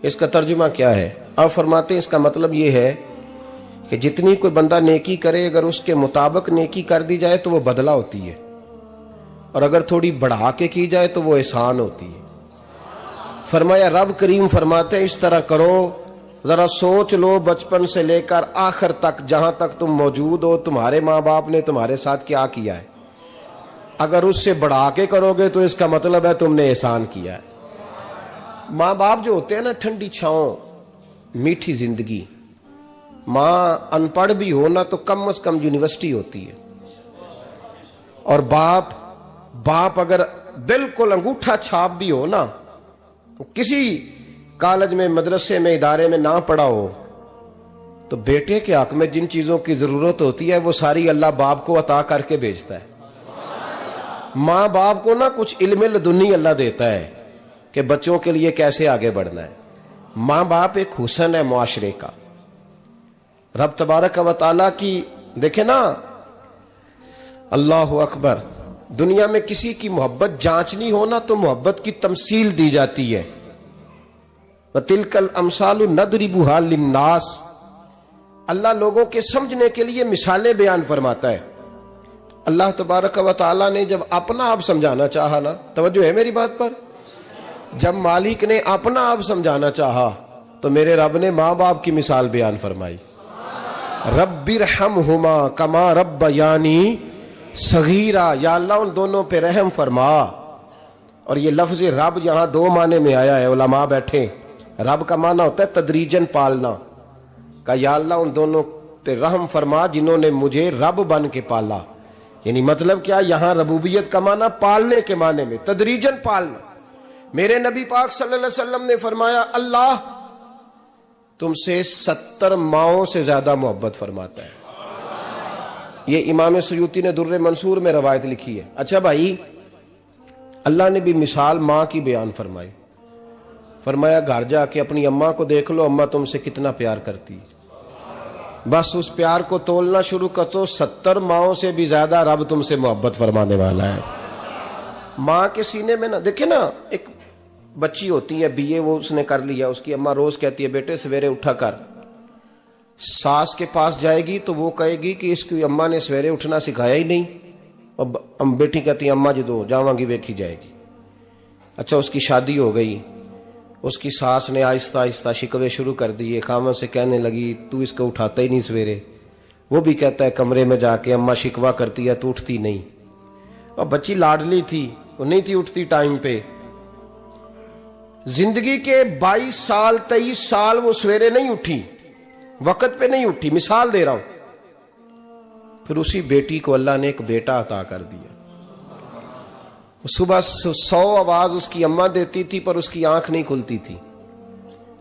اس کا ترجمہ کیا ہے؟ آپ فرماتے ہیں اس کا مطلب یہ ہے کہ جتنی کوئی بندہ نیکی کرے اگر اس کے مطابق نیکی کر دی جائے تو وہ بدلہ ہوتی ہے، اور اگر تھوڑی بڑھا کے کی جائے تو وہ احسان ہوتی ہے۔ فرمایا رب کریم فرماتے ہیں اس طرح کرو، ذرا سوچ لو بچپن سے لے کر آخر تک جہاں تک تم موجود ہو تمہارے ماں باپ نے تمہارے ساتھ کیا کیا ہے، اگر اس سے بڑھا کے کرو گے تو اس کا مطلب ہے تم نے احسان کیا ہے۔ ماں باپ جو ہوتے ہیں نا، ٹھنڈی چھاؤں، میٹھی زندگی، ماں ان پڑھ بھی ہو نا تو کم از کم یونیورسٹی ہوتی ہے، اور باپ اگر بالکل انگوٹھا چھاپ بھی ہو نا، کسی کالج میں مدرسے میں ادارے میں نہ پڑھا ہو، تو بیٹے کے حق میں جن چیزوں کی ضرورت ہوتی ہے وہ ساری اللہ باپ کو عطا کر کے بھیجتا ہے۔ ماں باپ کو نا کچھ علم لدنی اللہ دیتا ہے کہ بچوں کے لیے کیسے آگے بڑھنا ہے۔ ماں باپ ایک حسن ہے معاشرے کا۔ رب تبارک و تعالیٰ کی دیکھیں نا، اللہ اکبر، دنیا میں کسی کی محبت جانچنی ہو نا تو محبت کی تمثیل دی جاتی ہے۔ وَتِلْكَ الْأَمْثَالُ نَضْرِبُهَا لِلنَّاسِ، اللہ لوگوں کے سمجھنے کے لیے مثالیں بیان فرماتا ہے۔ اللہ تبارک و تعالیٰ نے جب اپنا آپ سمجھانا چاہا نا، توجہ ہے میری بات پر، جب مالک نے اپنا آپ سمجھانا چاہا تو میرے رب نے ماں باپ کی مثال بیان فرمائی، رب ارحمہما کما ربیانی صغیرا، یا اللہ ان دونوں پہ رحم فرما۔ اور یہ لفظ رب یہاں دو معنی میں آیا ہے، علماء بیٹھے، رب کا معنی ہوتا ہے تدریجن پالنا، کہ یا اللہ ان دونوں پہ رحم فرما جنہوں نے مجھے رب بن کے پالا۔ یعنی مطلب کیا، یہاں ربوبیت کا معنی پالنے کے معنی میں، تدریجن پالنا۔ میرے نبی پاک صلی اللہ علیہ وسلم نے فرمایا اللہ تم سے 70 ماؤں سے زیادہ محبت فرماتا ہے۔ یہ امام سیوطی نے در منصور میں روایت لکھی ہے۔ اچھا بھائی، اللہ نے بھی مثال ماں کی بیان فرمائی، فرمایا گھر جا کے اپنی اماں کو دیکھ لو، اماں تم سے کتنا پیار کرتی ہے، بس اس پیار کو تولنا شروع کر تو 70 ماؤں سے بھی زیادہ رب تم سے محبت فرمانے والا ہے۔ ماں کے سینے میں نا، دیکھیں نا، ایک بچی ہوتی ہے BA، وہ اس نے کر لیا، اس کی اماں روز کہتی ہے بیٹے سویرے اٹھا کر، ساس کے پاس جائے گی تو وہ کہے گی کہ اس کی اماں نے سویرے اٹھنا سکھایا ہی نہیں، اور بیٹی کہتی ہے اماں جدو جاواں گی ویکھی جائے گی۔ اچھا اس کی شادی ہو گئی، اس کی ساس نے آہستہ آہستہ شکوے شروع کر دیے، خامن سے کہنے لگی تو اس کو اٹھاتا ہی نہیں سویرے، وہ بھی کہتا ہے کمرے میں جا کے اماں شکوا کرتی ہے تو اٹھتی نہیں، اور بچی لاڈلی تھی، وہ نہیں تھی اٹھتی ٹائم پہ۔ زندگی کے 22 سال 23 سال وہ سویرے نہیں اٹھی، وقت پہ نہیں اٹھی، مثال دے رہا ہوں۔ پھر اسی بیٹی کو اللہ نے ایک بیٹا عطا کر دیا۔ صبح 100 آواز اس کی اماں دیتی تھی پر اس کی آنکھ نہیں کھلتی تھی،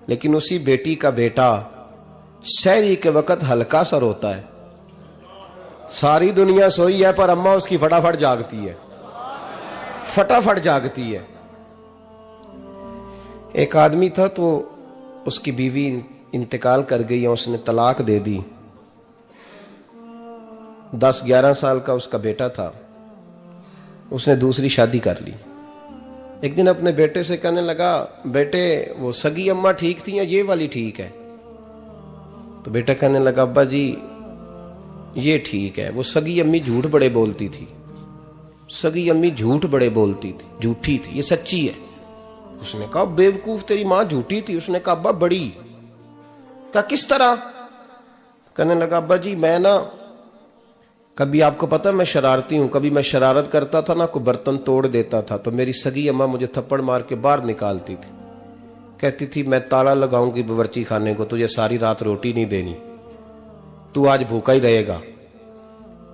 لیکن اسی بیٹی کا بیٹا سحری کے وقت ہلکا سا روتا ہے، ساری دنیا سوئی ہے پر اماں اس کی فٹافٹ جاگتی ہے، فٹافٹ جاگتی ہے۔ ایک آدمی تھا تو اس کی بیوی انتقال کر گئی، اس نے طلاق دے دی، 10-11 سال کا اس کا بیٹا تھا، اس نے دوسری شادی کر لی۔ ایک دن اپنے بیٹے سے کہنے لگا بیٹے وہ سگی اماں ٹھیک تھی یا یہ والی ٹھیک ہے؟ تو بیٹا کہنے لگا ابا جی یہ ٹھیک ہے، وہ سگی امی جھوٹ بڑے بولتی تھی، سگی امی جھوٹ بڑے بولتی تھی، جھوٹی تھی، یہ سچی ہے۔ اس نے کہا بے وقوف تیری ماں جھوٹی تھی؟ اس نے کہا ابا بڑی۔ کہا کس طرح؟ کہنے لگا ابا جی میں نا کبھی، آپ کو پتا میں شرارتی ہوں، کبھی میں شرارت کرتا تھا نا، کوئی برتن توڑ دیتا تھا تو میری سگی اماں مجھے تھپڑ مار کے باہر نکالتی تھی، کہتی تھی میں تالا لگاؤں گی باورچی خانے کو، تجھے ساری رات روٹی نہیں دینی، تو آج بھوکا ہی رہے گا،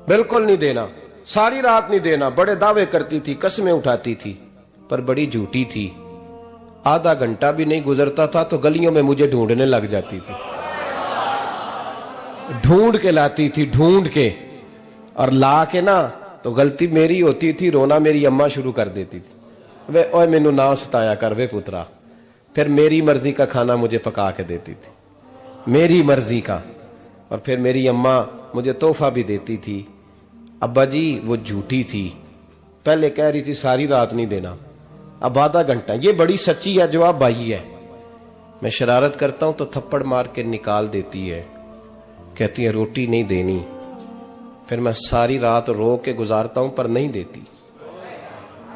بالکل نہیں دینا، ساری رات نہیں دینا۔ بڑے دعوے کرتی تھی، قسمیں اٹھاتی تھی، پر بڑی جھوٹی تھی۔ آدھا گھنٹہ بھی نہیں گزرتا تھا تو گلیوں میں مجھے ڈھونڈنے لگ جاتی تھی، ڈھونڈ کے لاتی تھی، ڈھونڈ کے، اور لا کے نا تو غلطی میری ہوتی تھی، رونا میری اماں شروع کر دیتی تھی، وے اوے مینوں نہ ستایا کر وے پترا۔ پھر میری مرضی کا کھانا مجھے پکا کے دیتی تھی، میری مرضی کا، اور پھر میری اماں مجھے تحفہ بھی دیتی تھی۔ ابا جی وہ جھوٹی تھی، پہلے کہہ رہی تھی ساری رات نہیں دینا، اب آدھا گھنٹہ، یہ بڑی سچی ہے جواب بھائی ہے۔ میں شرارت کرتا ہوں تو تھپڑ مار کے نکال دیتی ہے، کہتی ہے روٹی نہیں دینی، پھر میں ساری رات رو کے گزارتا ہوں پر نہیں دیتی۔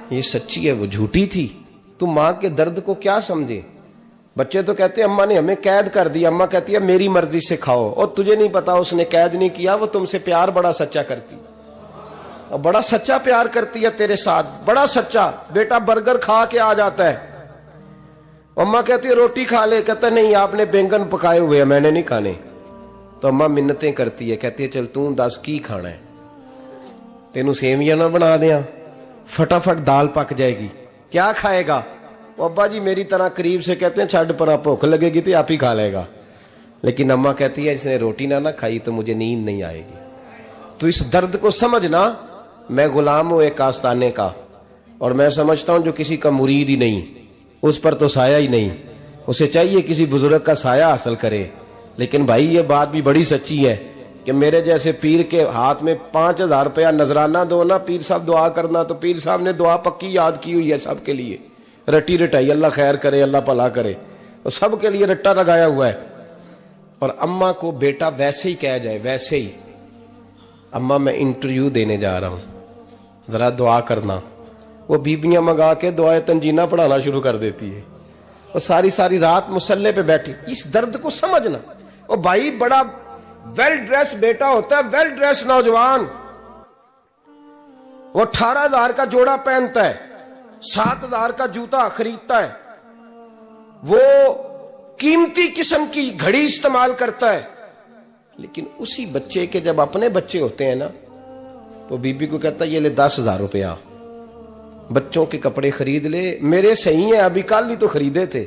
یہ سچی ہے، وہ جھوٹی تھی۔ تو ماں کے درد کو کیا سمجھے؟ بچے تو کہتے ہیں اماں نے ہمیں قید کر دیا، اماں کہتی ہے میری مرضی سے کھاؤ، اور تجھے نہیں پتا اس نے قید نہیں کیا، وہ تم سے پیار بڑا سچا کرتی، اور بڑا سچا پیار کرتی ہے تیرے ساتھ، بڑا سچا۔ بیٹا برگر کھا کے آ جاتا ہے، اماں کہتی ہے روٹی کھا لے، کہتا ہے نہیں آپ نے بینگن پکائے ہوئے ہیں میں نے نہیں کھانے، تو اماں منتیں کرتی ہے، کہتی ہے چل توں دس کی کھانا ہے، تینوں سیویاں نہ بنا دیاں، فٹافٹ دال پک جائے گی، کیا کھائے گا؟ ابا جی میری طرح قریب سے کہتے ہیں چھڈ پرا، بھوک لگے گی تو آپ ہی کھا لے گا، لیکن اماں کہتی ہے اس نے روٹی نہ کھائی تو مجھے نیند نہیں آئے گی۔ تو اس درد کو سمجھنا، میں غلام ہوں ایک آستانے کا، اور میں سمجھتا ہوں جو کسی کا مرید ہی نہیں اس پر تو سایہ ہی نہیں، اسے چاہیے کسی بزرگ کا سایہ حاصل کرے۔ لیکن بھائی یہ بات بھی بڑی سچی ہے کہ میرے جیسے پیر کے ہاتھ میں 5000 روپیہ نذرانہ دو نا، پیر صاحب دعا کرنا، تو پیر صاحب نے دعا پکی یاد کی ہوئی ہے سب کے لیے، رٹی رٹائی، اللہ خیر کرے اللہ بھلا کرے، تو سب کے لیے رٹا لگایا ہوا ہے۔ اور اماں کو بیٹا ویسے ہی کہہ جائے، ویسے ہی اماں میں انٹرویو دینے جا رہا ہوں ذرا دعا کرنا، وہ بیبیاں منگا کے دعائے تنجینہ پڑھانا شروع کر دیتی ہے، اور ساری ساری رات مصلے پہ بیٹھی۔ اس درد کو سمجھنا۔ اور بھائی بڑا ویل ڈریس بیٹا ہوتا ہے، ویل ڈریس نوجوان، وہ 18,000 کا جوڑا پہنتا ہے، 7,000 کا جوتا خریدتا ہے، وہ قیمتی قسم کی گھڑی استعمال کرتا ہے، لیکن اسی بچے کے جب اپنے بچے ہوتے ہیں نا تو بی بی کو کہتا ہے یہ لے 10,000 روپیہ، بچوں کے کپڑے خرید لے، میرے صحیح ہیں ابھی کل ہی تو خریدے تھے۔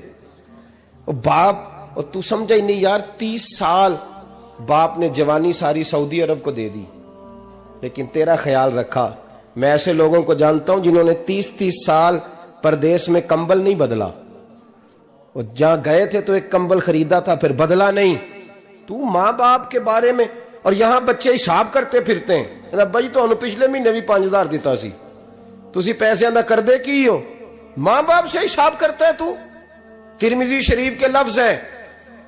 اور باپ، اور تو سمجھا ہی نہیں یار، 30 سال باپ نے جوانی ساری سعودی عرب کو دے دی، لیکن تیرا خیال رکھا۔ میں ایسے لوگوں کو جانتا ہوں جنہوں نے 30 سال پردیس میں کمبل نہیں بدلا، اور جہاں گئے تھے تو ایک کمبل خریدا تھا پھر بدلا نہیں۔ تو ماں باپ کے بارے میں، اور یہاں بچے حساب کرتے پھرتے ہیں، بھائی تو پچھلے مہینے بھی 5,000 دیتا سی، تسی پیسے دا کر دے کی ہو، ماں باپ سے حساب کرتا ہے تو۔ ترمذی شریف کے لفظ ہیں،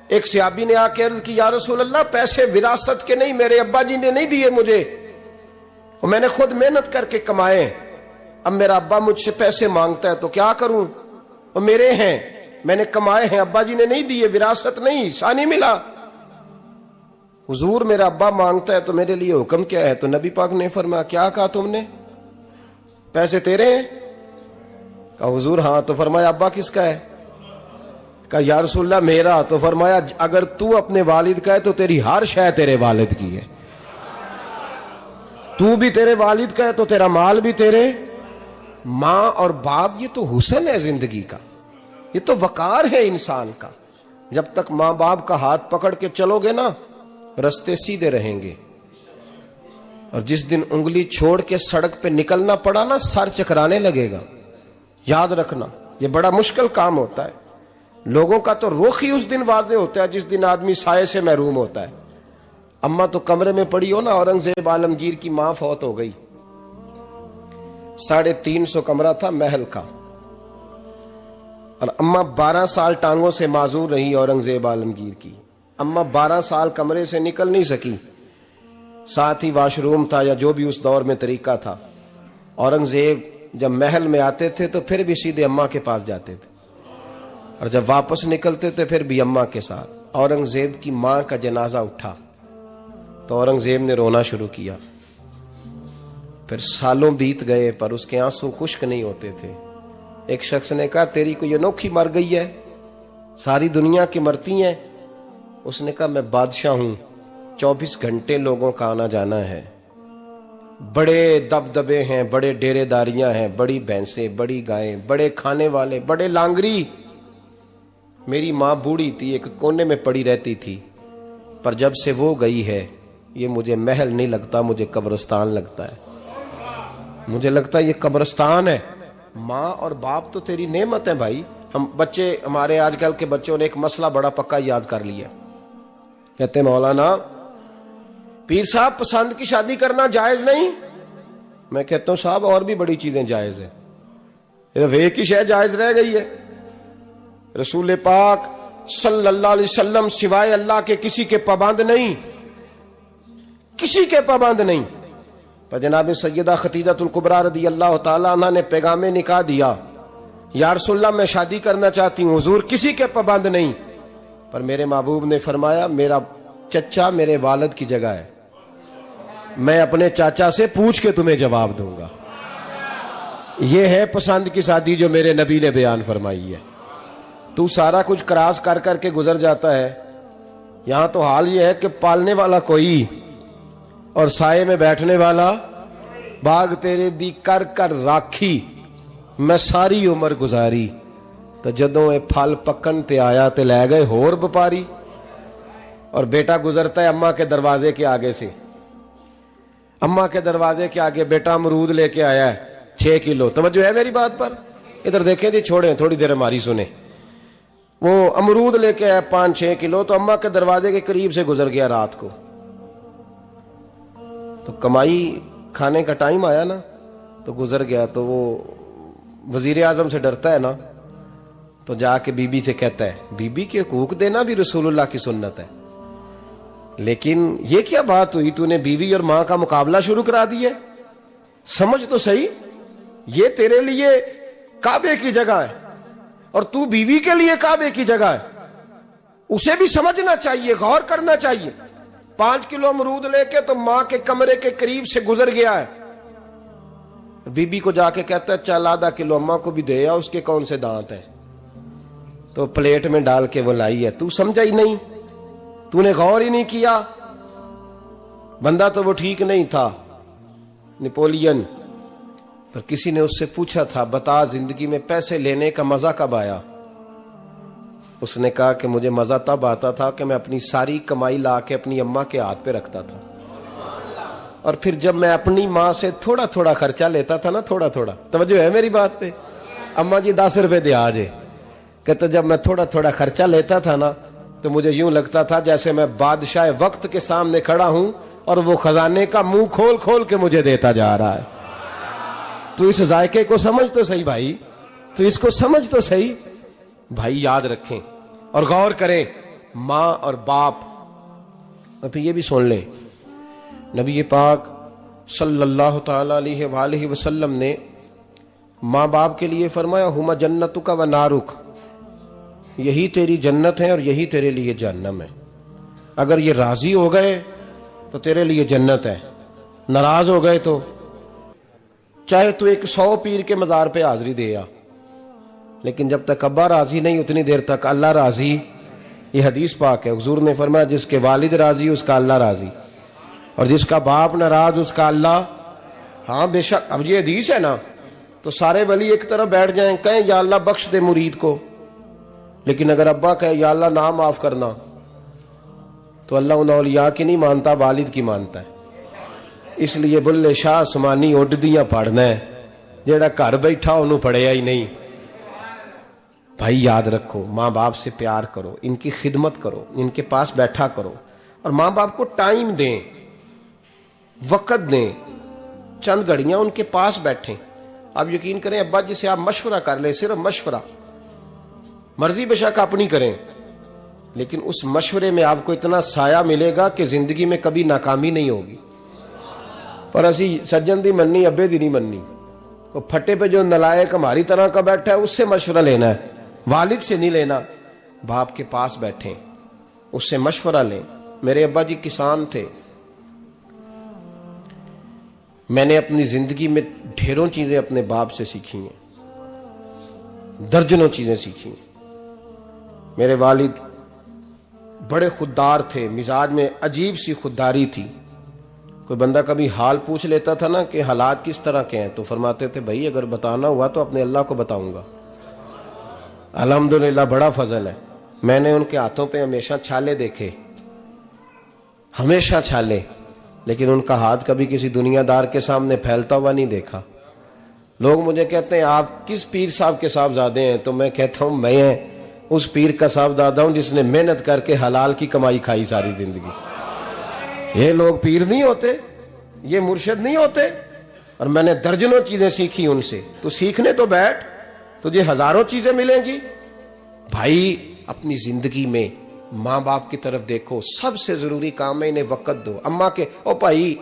ایک صحابی نے آ کے عرض کی یا رسول اللہ پیسے وراثت کے نہیں، میرے ابا جی نے نہیں دیے مجھے، اور میں نے خود محنت کر کے کمائے، اب میرا ابا مجھ سے پیسے مانگتا ہے تو کیا کروں، اور میرے ہیں میں نے کمائے ہیں، ابا جی نے نہیں دیے، وراثت نہیں، حصہ نہیں ملا۔ حضور میرا ابا مانگتا ہے تو میرے لیے حکم کیا ہے؟ تو نبی پاک نے فرمایا کیا کہا تم نے؟ پیسے تیرے ہیں؟ کہا حضور ہاں۔ تو فرمایا ابا کس کا ہے؟ کہا یا رسول اللہ میرا۔ تو فرمایا اگر تو اپنے والد کا ہے تو تیری ہر شے تیرے والد کی ہے، تو بھی تیرے والد کا ہے تو تیرا مال بھی تیرے۔ ماں اور باپ یہ تو حسن ہے زندگی کا، یہ تو وقار ہے انسان کا۔ جب تک ماں باپ کا ہاتھ پکڑ کے چلو گے نا رستے سیدھے رہیں گے، اور جس دن انگلی چھوڑ کے سڑک پہ نکلنا پڑا نا سر چکرانے لگے گا۔ یاد رکھنا یہ بڑا مشکل کام ہوتا ہے، لوگوں کا تو رخ ہی اس دن واضح ہوتا ہے جس دن آدمی سائے سے محروم ہوتا ہے۔ اماں تو کمرے میں پڑی ہو نا، اورنگزیب عالمگیر کی ماں فوت ہو گئی، 350 کمرہ تھا محل کا، اور اماں 12 سال ٹانگوں سے معذور رہی اورنگزیب عالمگیر کی۔ اماں 12 سال کمرے سے نکل نہیں سکی، ساتھ ہی واش روم تھا یا جو بھی اس دور میں طریقہ تھا۔ اورنگزیب جب محل میں آتے تھے تو پھر بھی سیدھے اماں کے پاس جاتے تھے، اور جب واپس نکلتے تھے پھر بھی اماں کے ساتھ۔ اورنگزیب کی ماں کا جنازہ اٹھا تو اورنگزیب نے رونا شروع کیا، پھر سالوں بیت گئے پر اس کے آنسو خشک نہیں ہوتے تھے۔ ایک شخص نے کہا تیری کوئی انوکھی مر گئی ہے، ساری دنیا کی مرتی ہیں؟ اس نے کہا میں بادشاہ ہوں، 24 گھنٹے لوگوں کا آنا جانا ہے، بڑے دبدبے ہیں، بڑے ڈیرے داریاں ہیں، بڑی بھینسیں، بڑی گائیں، بڑے کھانے والے، بڑے لانگری۔ میری ماں بوڑھی تھی، ایک کونے میں پڑی رہتی تھی، پر جب سے وہ گئی ہے یہ مجھے محل نہیں لگتا، مجھے قبرستان لگتا ہے، مجھے لگتا ہے یہ قبرستان ہے۔ ماں اور باپ تو تیری نعمت ہے بھائی۔ ہم بچے، ہمارے آج کل کے بچوں نے ایک مسئلہ بڑا پکا یاد کر لیا، کہتے مولانا پیر صاحب پسند کی شادی کرنا جائز نہیں؟ میں کہتا ہوں صاحب اور بھی بڑی چیزیں جائز ہیں، صرف ایک ہی شے جائز رہ گئی ہے۔ رسول پاک صلی اللہ علیہ وسلم سوائے اللہ کے کسی کے پابند نہیں، کسی کے پابند نہیں۔ پر جناب سیدہ خدیجہ الکبریٰ رضی اللہ تعالی عنہ نے پیغام نکاح دیا، یا رسول اللہ میں شادی کرنا چاہتی ہوں، حضور کسی کے پابند نہیں۔ پر میرے محبوب نے فرمایا میرا چچا میرے والد کی جگہ ہے، میں اپنے چاچا سے پوچھ کے تمہیں جواب دوں گا۔ یہ ہے پسند کی شادی جو میرے نبی نے بیان فرمائی ہے۔ تو سارا کچھ کراس کر کر کے گزر جاتا ہے، یہاں تو حال یہ ہے کہ پالنے والا کوئی اور سائے میں بیٹھنے والا، باغ تیرے دی کر کر راکھی میں ساری عمر گزاری، تو جدوں اے پھل پکن تے آیا تے لے گئے ہور بپاری۔ اور بیٹا گزرتا ہے اماں کے دروازے کے آگے سے، اماں کے دروازے کے آگے بیٹا امرود لے کے آیا ہے 6 کلو۔ توجہ ہے میری بات پر؟ ادھر دیکھیں جی، چھوڑیں تھوڑی دیر ہماری سنیں۔ وہ امرود لے کے آیا 5-6 کلو، تو اماں کے دروازے کے قریب سے گزر گیا رات کو، تو کمائی کھانے کا ٹائم آیا نا، تو گزر گیا۔ تو وہ وزیر اعظم سے ڈرتا ہے نا، تو جا کے بی بی سے کہتا ہے بی بی کے حقوق دینا بھی رسول اللہ کی سنت ہے، لیکن یہ کیا بات ہوئی، تو نے بیوی اور ماں کا مقابلہ شروع کرا دی ہے؟ سمجھ تو صحیح، یہ تیرے لیے کعبے کی جگہ ہے اور تو بیوی کے لیے کعبے کی جگہ ہے، اسے بھی سمجھنا چاہیے، غور کرنا چاہیے۔ 5 کلو امرود لے کے تو ماں کے کمرے کے قریب سے گزر گیا ہے، بی بی کو جا کے کہتا ہے چل آدھا کلو اماں کو بھی دے آ، اس کے کون سے دانت ہیں، تو پلیٹ میں ڈال کے وہ لائی ہے۔ تو سمجھا ہی نہیں، تو نے غور ہی نہیں کیا۔ بندہ تو وہ ٹھیک نہیں تھا، نپولین، پر کسی نے اس سے پوچھا تھا بتا زندگی میں پیسے لینے کا مزہ کب آیا؟ اس نے کہا کہ مجھے مزہ تب آتا تھا کہ میں اپنی ساری کمائی لا کے اپنی اماں کے ہاتھ پہ رکھتا تھا، اور پھر جب میں اپنی ماں سے تھوڑا تھوڑا خرچہ لیتا تھا نا، تھوڑا تھوڑا، توجہ ہے میری بات پہ؟ اماں جی 10 روپے دے آجے، کہ تو جب میں تھوڑا تھوڑا خرچہ لیتا تھا نا، تو مجھے یوں لگتا تھا جیسے میں بادشاہ وقت کے سامنے کھڑا ہوں اور وہ خزانے کا منہ کھول کھول کے مجھے دیتا جا رہا ہے۔ تو اس ذائقے کو سمجھ تو صحیح بھائی، تو اس کو سمجھ تو صحیح بھائی، یاد رکھیں اور غور کریں۔ ماں اور باپ، اور پھر یہ بھی سن لیں، نبی پاک صلی اللہ تعالی علیہ وآلہ وسلم نے ماں باپ کے لیے فرمایا ہما جنتک و نارک، یہی تیری جنت ہے اور یہی تیرے لیے جہنم ہے۔ اگر یہ راضی ہو گئے تو تیرے لیے جنت ہے، ناراض ہو گئے تو چاہے تو 100 پیر کے مزار پہ حاضری دے آ، لیکن جب تک ابا راضی نہیں اتنی دیر تک اللہ راضی۔ یہ حدیث پاک ہے، حضور نے فرمایا جس کے والد راضی اس کا اللہ راضی، اور جس کا باپ ناراض اس کا اللہ۔ ہاں بے شک، اب یہ حدیث ہے نا، تو سارے ولی ایک طرف بیٹھ جائیں کہیں یا اللہ بخش دے مرید کو، لیکن اگر ابا کہے یا اللہ نہ معاف کرنا، تو اللہ ان اولیاء کی نہیں مانتا، والد کی مانتا ہے۔ اس لیے بلے شاہ آسمانی اڈدیاں پڑھنا ہے، جیڑا گھر بیٹھا انہوں پڑھیا ہی نہیں۔ بھائی یاد رکھو، ماں باپ سے پیار کرو، ان کی خدمت کرو، ان کے پاس بیٹھا کرو، اور ماں باپ کو ٹائم دیں، وقت دیں، چند گھڑیاں ان کے پاس بیٹھیں۔ آپ یقین کریں ابا جی سے آپ مشورہ کر لیں، صرف مشورہ، مرضی بے شک اپنی کریں، لیکن اس مشورے میں آپ کو اتنا سایہ ملے گا کہ زندگی میں کبھی ناکامی نہیں ہوگی۔ پر اسی سجن دی مننی ابے دی نہیں مننی، وہ پھٹے پہ جو نلائق ہماری طرح کا بیٹھا ہے اس سے مشورہ لینا ہے، والد سے نہیں لینا۔ باپ کے پاس بیٹھیں، اس سے مشورہ لیں۔ میرے ابا جی کسان تھے، میں نے اپنی زندگی میں ڈھیروں چیزیں اپنے باپ سے سیکھی ہیں، درجنوں چیزیں سیکھی ہیں۔ میرے والد بڑے خوددار تھے، مزاج میں عجیب سی خودداری تھی۔ کوئی بندہ کبھی حال پوچھ لیتا تھا نا کہ حالات کس طرح کے ہیں، تو فرماتے تھے بھائی اگر بتانا ہوا تو اپنے اللہ کو بتاؤں گا۔ الحمدللہ بڑا فضل ہے، میں نے ان کے ہاتھوں پہ ہمیشہ چھالے دیکھے، ہمیشہ چھالے، لیکن ان کا ہاتھ کبھی کسی دنیا دار کے سامنے پھیلتا ہوا نہیں دیکھا۔ لوگ مجھے کہتے ہیں آپ کس پیر صاحب کے صاحبزادے ہیں، تو میں کہتا ہوں میں اس پیر کا صاحبزادہ ہوں جس نے محنت کر کے حلال کی کمائی کھائی ساری زندگی۔ یہ لوگ پیر نہیں ہوتے، یہ مرشد نہیں ہوتے، اور میں نے درجنوں چیزیں سیکھی ان سے۔ تو سیکھنے تو بیٹھ، تجھے ہزاروں چیزیں ملیں گی۔ بھائی اپنی زندگی میں ماں باپ کی طرف دیکھو، سب سے ضروری کام ہے انہیں وقت دو. اما کے او بھائی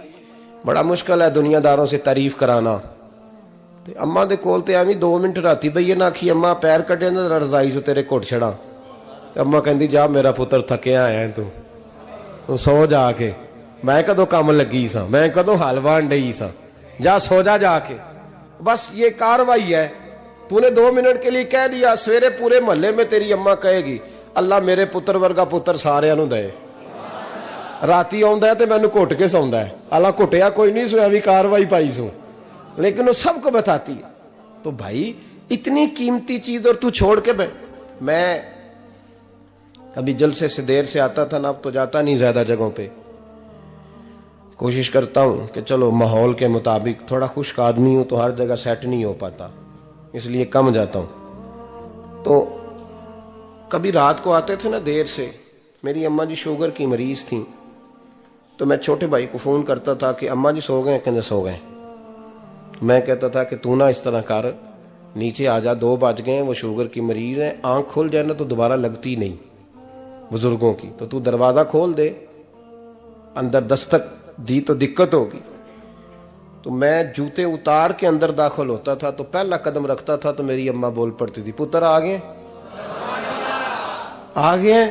بڑا مشکل ہے دنیا داروں سے تعریف کرانا، تے اما دے کول تے ایویں 2 منٹ راتی بھئی نہ آکھی اما پیر کٹے نہ رضائی جو تیرے گھٹ چھڑا، تے اما کہندی جا میرا پتر تھکیا آیا ہے تو سو جا کے، میں کدوں کام لگی سا، میں کدوں حال وان ڈئی سا، جا سو جا کے. بس یہ کاروائی ہے. تو نے 2 منٹ کے لیے کہہ دیا، سویرے پورے محلے میں تیری اما کہے گی اللہ میرے پتر ورگا پتر سارے نو دے. راتی آندا ہے تے مینوں گھٹ کے سوندا ہے، اللہ گھٹیا کوئی نہیں سویا بھی کاروائی پائی سو، لیکن وہ سب کو بتاتی ہے. تو بھائی اتنی قیمتی چیز اور تو چھوڑ کے میں کبھی جلسے سے دیر سے آتا تھا نا، اب تو جاتا نہیں زیادہ جگہوں پہ. کوشش کرتا ہوں کہ چلو ماحول کے مطابق، تھوڑا خشک آدمی ہوں تو ہر جگہ سیٹ نہیں ہو پاتا، اس لیے کم جاتا ہوں. تو کبھی رات کو آتے تھے نا دیر سے، میری اماں جی شوگر کی مریض تھیں، تو میں چھوٹے بھائی کو فون کرتا تھا کہ اماں جی سو گئے کہ سو گئے. میں کہتا تھا کہ تو نہ اس طرح کر، نیچے آ جا، 2 بج گئے، وہ شوگر کی مریض ہے، آنکھ کھل جائے نا تو دوبارہ لگتی نہیں بزرگوں کی، تو دروازہ کھول دے، اندر دستک دی تو دقت ہوگی. تو میں جوتے اتار کے اندر داخل ہوتا تھا تو پہلا قدم رکھتا تھا تو میری اماں بول پڑتی تھی پتر آ گئے آ گئے.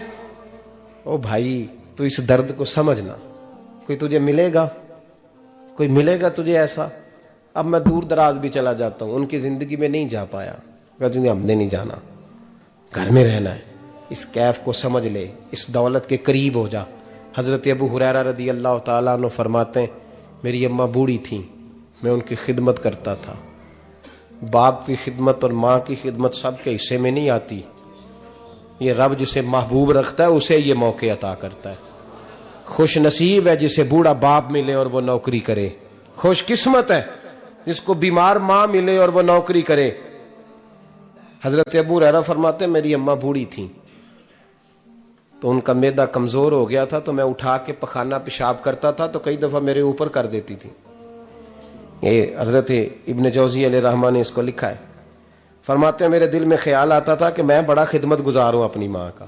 او بھائی تو اس درد کو سمجھنا، کوئی تجھے ملے گا، کوئی ملے گا تجھے ایسا. اب میں دور دراز بھی چلا جاتا ہوں، ان کی زندگی میں نہیں جا پایا، کہتے ہم نے نہیں جانا، گھر میں رہنا ہے. اس کیف کو سمجھ لے، اس دولت کے قریب ہو جا. حضرت ابو ہریرہ رضی اللہ تعالیٰ عنہ فرماتے ہیں میری اماں بوڑھی تھیں، میں ان کی خدمت کرتا تھا. باپ کی خدمت اور ماں کی خدمت سب کے حصے میں نہیں آتی، یہ رب جسے محبوب رکھتا ہے اسے یہ موقع عطا کرتا ہے. خوش نصیب ہے جسے بوڑھا باپ ملے اور وہ نوکری کرے، خوش قسمت ہے جس کو بیمار ماں ملے اور وہ نوکری کرے. حضرت ابو ہریرہ فرماتے ہیں میری اماں بوڑھی تھیں تو ان کا معدہ کمزور ہو گیا تھا، تو میں اٹھا کے پخانہ پیشاب کرتا تھا تو کئی دفعہ میرے اوپر کر دیتی تھی. یہ حضرت ابن جوزی علیہ رحمہ نے اس کو لکھا ہے. فرماتے ہیں میرے دل میں خیال آتا تھا کہ میں بڑا خدمت گزار ہوں اپنی ماں کا.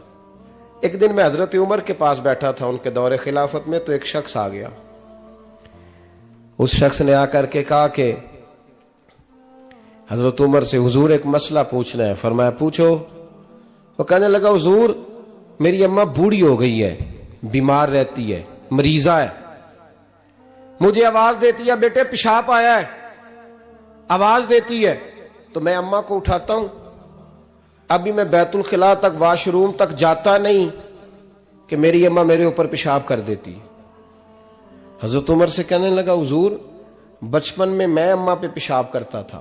ایک دن میں حضرت عمر کے پاس بیٹھا تھا ان کے دور خلافت میں، تو ایک شخص آ گیا. اس شخص نے آ کر کے کہا کہ حضرت عمر سے حضور ایک مسئلہ پوچھنا ہے. فرمایا پوچھو. وہ کہنے لگا حضور میری اماں بوڑھی ہو گئی ہے، بیمار رہتی ہے، مریضہ ہے، مجھے آواز دیتی ہے بیٹے پیشاب آیا ہے، آواز دیتی ہے تو میں اماں کو اٹھاتا ہوں. ابھی میں بیت الخلاء تک، واش روم تک جاتا نہیں کہ میری اماں میرے اوپر پیشاب کر دیتی. حضرت عمر سے کہنے لگا حضور بچپن میں اماں پہ پیشاب کرتا تھا،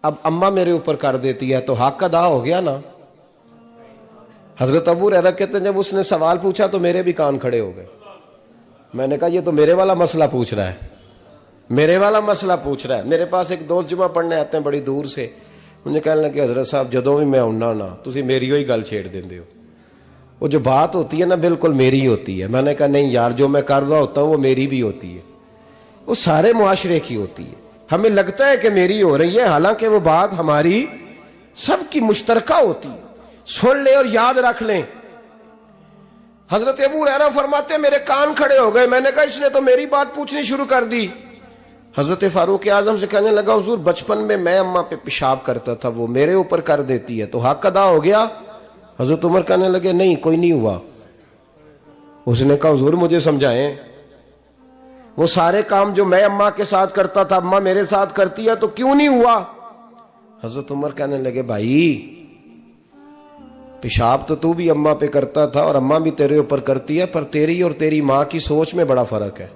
اب اماں میرے اوپر کر دیتی ہے تو حق ادا ہو گیا نا. حضرت ابو ہریرہ کہتے ہیں جب اس نے سوال پوچھا تو میرے بھی کان کھڑے ہو گئے. میں نے کہا یہ تو میرے والا مسئلہ پوچھ رہا ہے، میرے والا مسئلہ پوچھ رہا ہے. میرے پاس ایک دوست جمعہ پڑھنے آتے ہیں بڑی دور سے، مجھے کہنے لگے حضرت صاحب جدوں بھی میں آنا نا تسی میری ہوئی گل چھیڑ دیندے ہو، وہ جو بات ہوتی ہے نا بالکل میری ہوتی ہے. میں نے کہا نہیں یار جو میں کر رہا ہوتا ہوں وہ میری بھی ہوتی ہے، وہ سارے معاشرے کی ہوتی ہے. ہمیں لگتا ہے کہ میری ہو رہی ہے، حالانکہ وہ بات ہماری سب کی مشترکہ ہوتی ہے. سن لے اور یاد رکھ لیں. حضرت ابو ہریرہ فرماتے میرے کان کھڑے ہو گئے. میں نے کہا اس نے تو میری بات پوچھنی شروع کر دی. حضرت فاروق اعظم سے کہنے لگا حضور بچپن میں اماں پہ پیشاب کرتا تھا، وہ میرے اوپر کر دیتی ہے تو حق ادا ہو گیا. حضرت عمر کہنے لگے نہیں کوئی نہیں ہوا. اس نے کہا حضور مجھے سمجھائیں، وہ سارے کام جو میں اماں کے ساتھ کرتا تھا اماں میرے ساتھ کرتی ہے تو کیوں نہیں ہوا؟ حضرت عمر کہنے لگے بھائی پیشاب تو بھی اماں پہ کرتا تھا اور اماں بھی تیرے اوپر کرتی ہے، پر تیری اور تیری ماں کی سوچ میں بڑا فرق ہے.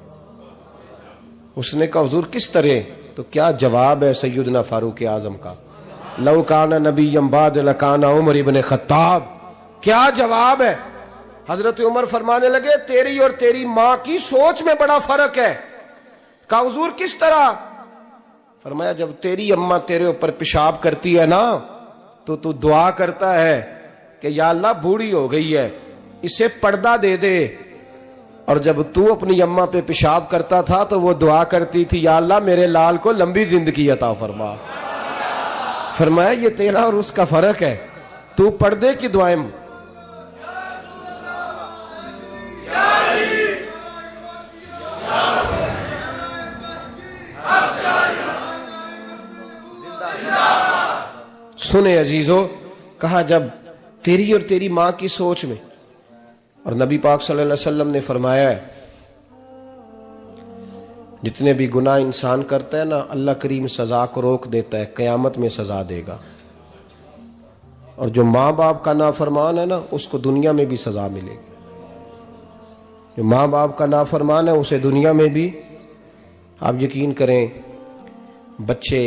اس نے کہا حضور کس طرح؟ تو کیا جواب ہے سیدنا فاروق اعظم کا، لو کان نبی بعد لکان عمر ابن خطاب. کیا جواب ہے؟ حضرت عمر فرمانے لگے تیری اور تیری ماں کی سوچ میں بڑا فرق ہے. کہا حضور کس طرح؟ فرمایا جب تیری اماں تیرے اوپر پیشاب کرتی ہے نا تو دعا کرتا ہے کہ یا اللہ بوڑھی ہو گئی ہے اسے پردہ دے دے، اور جب تو اپنی اماں پہ پیشاب کرتا تھا تو وہ دعا کرتی تھی یا اللہ میرے لال کو لمبی زندگی عطا فرما. فرمایا یہ تیرا اور اس کا فرق ہے، تو پردے کی دعائیں سنے عزیزو، کہا جب تیری اور تیری ماں کی سوچ میں، اور نبی پاک صلی اللہ علیہ وسلم نے فرمایا ہے جتنے بھی گناہ انسان کرتا ہے نا، اللہ کریم سزا کو روک دیتا ہے، قیامت میں سزا دے گا، اور جو ماں باپ کا نافرمان ہے نا اس کو دنیا میں بھی سزا ملے گی۔ جو ماں باپ کا نافرمان ہے اسے دنیا میں بھی، آپ یقین کریں بچے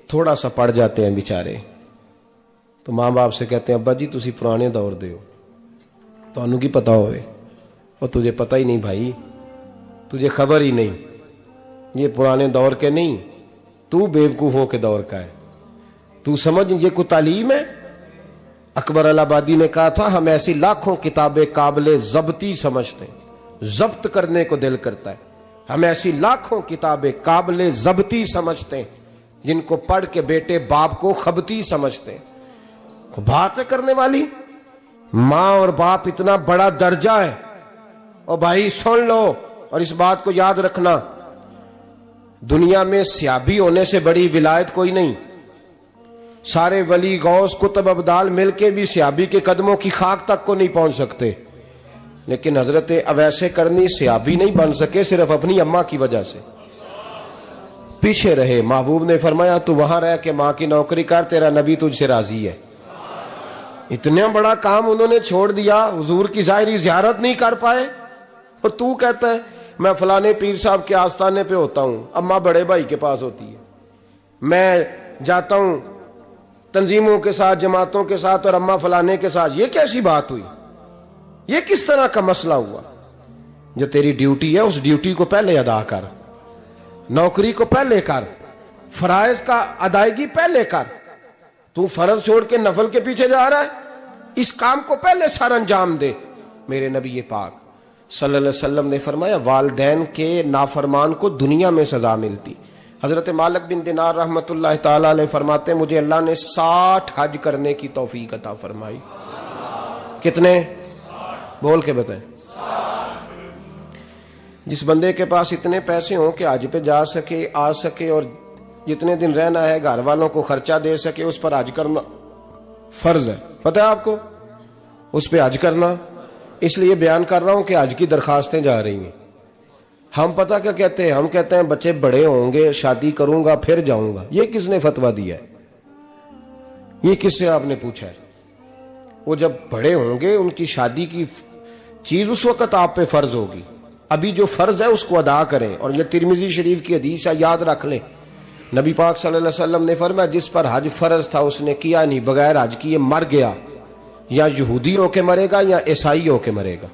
تھوڑا سا پڑ جاتے ہیں بیچارے تو ماں باپ سے کہتے ہیں ابا جی تسی پرانے دور دے ہو، تو انہوں کی پتہ ہوئے، اور تجھے پتہ ہی نہیں بھائی، تجھے خبر ہی نہیں، یہ پرانے دور کے نہیں، تو بیوقوفوں کے دور کا ہے، تو سمجھ یہ کوئی تعلیم ہے؟ اکبر الہآبادی نے کہا تھا ہم ایسی لاکھوں کتابیں قابل ضبطی سمجھتے ہیں، ضبط کرنے کو دل کرتا ہے، ہم ایسی لاکھوں کتابیں قابل ضبطی سمجھتے ہیں جن کو پڑھ کے بیٹے باپ کو خبتی سمجھتے ہیں۔ بات ہے کرنے والی، ماں اور باپ اتنا بڑا درجہ ہے، اور بھائی سن لو اور اس بات کو یاد رکھنا، دنیا میں سیابی ہونے سے بڑی ولایت کوئی نہیں، سارے ولی غوث کتب ابدال مل کے بھی سیابی کے قدموں کی خاک تک کو نہیں پہنچ سکتے، لیکن حضرت اویس کرنی سیابی نہیں بن سکے صرف اپنی اماں کی وجہ سے، پیچھے رہے۔ محبوب نے فرمایا تو وہاں رہ کے ماں کی نوکری کر، تیرا نبی تجھ سے راضی ہے۔ اتنا بڑا کام انہوں نے چھوڑ دیا، حضور کی ظاہری زیارت نہیں کر پائے، اور تو کہتا ہے میں فلانے پیر صاحب کے آستانے پہ ہوتا ہوں، اماں بڑے بھائی کے پاس ہوتی ہے، میں جاتا ہوں تنظیموں کے ساتھ جماعتوں کے ساتھ اور اماں فلانے کے ساتھ۔ یہ کیسی بات ہوئی؟ یہ کس طرح کا مسئلہ ہوا؟ جو تیری ڈیوٹی ہے اس ڈیوٹی کو پہلے ادا کر، نوکری کو پہلے کر، فرائض کا ادائیگی پہلے کر۔ تو فرض چھوڑ کے نفل کے پیچھے جا رہا ہے، اس کام کو پہلے سر انجام دے۔ میرے نبی پاک صلی اللہ علیہ وسلم نے فرمایا والدین کے نافرمان کو دنیا میں سزا ملتی۔ حضرت مالک بن دینار رحمت اللہ تعالی علیہ فرماتے ہیں مجھے اللہ نے 60 حج کرنے کی توفیق عطا فرمائی۔ کتنے؟ بول کے بتائیں۔ جس بندے کے پاس اتنے پیسے ہوں کہ حج پہ جا سکے، آ سکے، اور جتنے دن رہنا ہے گھر والوں کو خرچہ دے سکے، اس پر حج کرنا فرض ہے۔ پتہ ہے آپ کو اس پہ حج کرنا؟ اس لیے بیان کر رہا ہوں کہ حج کی درخواستیں جا رہی ہیں۔ ہم پتہ کیا کہتے ہیں؟ ہم کہتے ہیں بچے بڑے ہوں گے، شادی کروں گا پھر جاؤں گا۔ یہ کس نے فتویٰ دیا ہے؟ یہ کس سے آپ نے پوچھا ہے؟ وہ جب بڑے ہوں گے ان کی شادی کی چیز اس وقت آپ پہ فرض ہوگی، ابھی جو فرض ہے اس کو ادا کریں۔ اور یہ ترمذی شریف کی حدیث ہے، یاد رکھ لیں، نبی پاک صلی اللہ علیہ وسلم نے فرمایا جس پر حج فرض تھا اس نے کیا نہیں، بغیر حج کیے مر گیا، یا یہودی ہو کے مرے گا یا عیسائی ہو کے مرے گا۔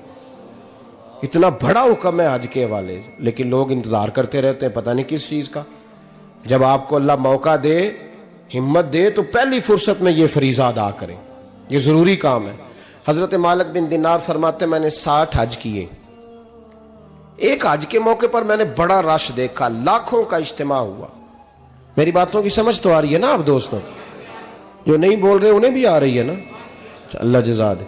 اتنا بڑا حکم ہے حج کے حوالے سے، لیکن لوگ انتظار کرتے رہتے ہیں پتہ نہیں کس چیز کا۔ جب آپ کو اللہ موقع دے، ہمت دے، تو پہلی فرصت میں یہ فریضہ ادا کریں، یہ ضروری کام ہے۔ حضرت مالک بن دینار فرماتے میں نے 60 حج کیے۔ ایک حج کے موقع پر میں نے بڑا رش دیکھا، لاکھوں کا اجتماع ہوا۔ میری باتوں کی سمجھ تو آ رہی ہے نا آپ دوستوں؟ جو نہیں بول رہے انہیں بھی آ رہی ہے نا؟ اللہ جزا دے۔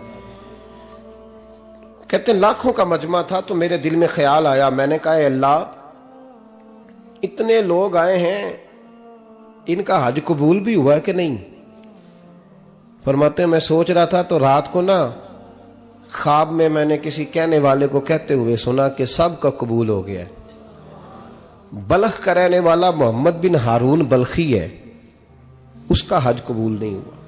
کہتے ہیں لاکھوں کا مجمع تھا، تو میرے دل میں خیال آیا، میں نے کہا اے اللہ اتنے لوگ آئے ہیں، ان کا حج قبول بھی ہوا ہے کہ نہیں؟ فرماتے ہیں میں سوچ رہا تھا تو رات کو نا خواب میں نے کسی کہنے والے کو کہتے ہوئے سنا کہ سب کا قبول ہو گیا ہے۔ بلخ کا رہنے والا محمد بن ہارون بلخی ہے، اس کا حج قبول نہیں ہوا۔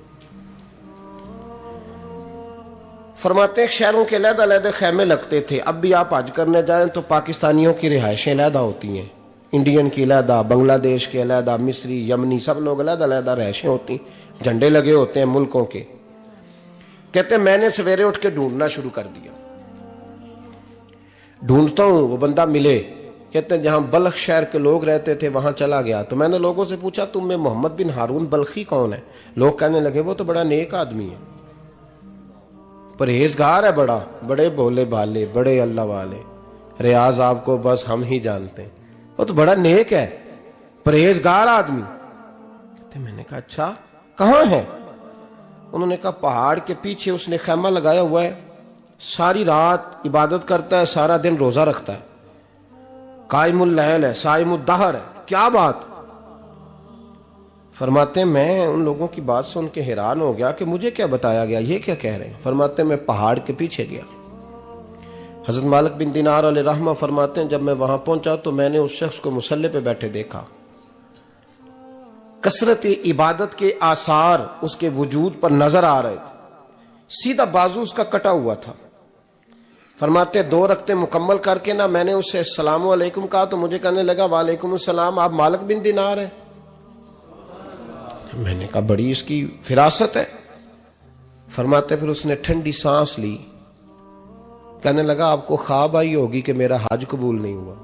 فرماتے ہیں شہروں کے علیحدہ علیحدہ خیمے لگتے تھے، اب بھی آپ حج کرنے جائیں تو پاکستانیوں کی رہائشیں علیحدہ ہوتی ہیں، انڈین کی علیحدہ، بنگلہ دیش کے علیحدہ، مصری، یمنی، سب لوگ علیحدہ علیحدہ رہائشیں ہوتی ہیں، جھنڈے لگے ہوتے ہیں ملکوں کے۔ کہتے ہیں میں نے سویرے اٹھ کے ڈھونڈنا شروع کر دیا، ڈھونڈتا ہوں وہ بندہ ملے۔ کہتے ہیں جہاں بلخ شہر کے لوگ رہتے تھے وہاں چلا گیا، تو میں نے لوگوں سے پوچھا تم میں محمد بن ہارون بلخی کون ہے؟ لوگ کہنے لگے وہ تو بڑا نیک آدمی ہے، پرہیزگار ہے، بڑے بولے بالے، بڑے اللہ والے، ریاض آپ کو بس ہم ہی جانتے ہیں، وہ تو بڑا نیک ہے، پرہیزگار آدمی۔ میں نے کہا اچھا کہاں ہے؟ انہوں نے کہا پہاڑ کے پیچھے اس نے خیمہ لگایا ہوا ہے، ساری رات عبادت کرتا ہے، سارا دن روزہ رکھتا ہے، قائم اللیل ہے، صائم الدہر ہے۔ کیا بات؟ فرماتے ہیں میں ان لوگوں کی بات سن کے حیران ہو گیا کہ مجھے کیا بتایا گیا، یہ کیا کہہ رہے ہیں؟ فرماتے ہیں میں پہاڑ کے پیچھے گیا. حضرت مالک بن دینار علیہ رحمہ فرماتے ہیں جب میں وہاں پہنچا تو میں نے اس شخص کو مصلی پہ بیٹھے دیکھا. کثرت عبادت کے آثار اس کے وجود پر نظر آ رہے تھے. سیدھا بازو اس کا کٹا ہوا تھا. فرماتے 2 رکعتیں مکمل کر کے نا میں نے اسے السلام علیکم کہا تو مجھے کہنے لگا وعلیکم السلام، آپ مالک بن دینار ہیں؟ میں نے کہا بڑی اس کی فراست ہے. فرماتے پھر اس نے ٹھنڈی سانس لی، کہنے لگا آپ کو خواب آئی ہوگی کہ میرا حج قبول نہیں ہوا.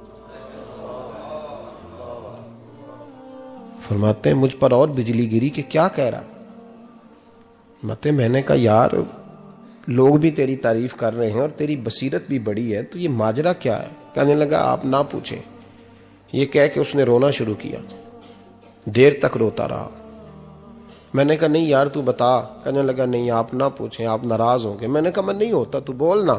فرماتے ہیں مجھ پر اور بجلی گری کہ کیا کہہ رہا. فرماتے میں نے کہا یار لوگ بھی تیری تعریف کر رہے ہیں اور تیری بصیرت بھی بڑی ہے، تو یہ ماجرا کیا ہے؟ کہنے لگا آپ نہ پوچھیں. یہ کہہ کے اس نے رونا شروع کیا. دیر تک روتا رہا. میں نے کہا نہیں یار تو بتا. کہنے لگا نہیں آپ نہ پوچھیں، آپ ناراض ہوں گے. میں نے کہا میں نہیں ہوتا، تو بولنا.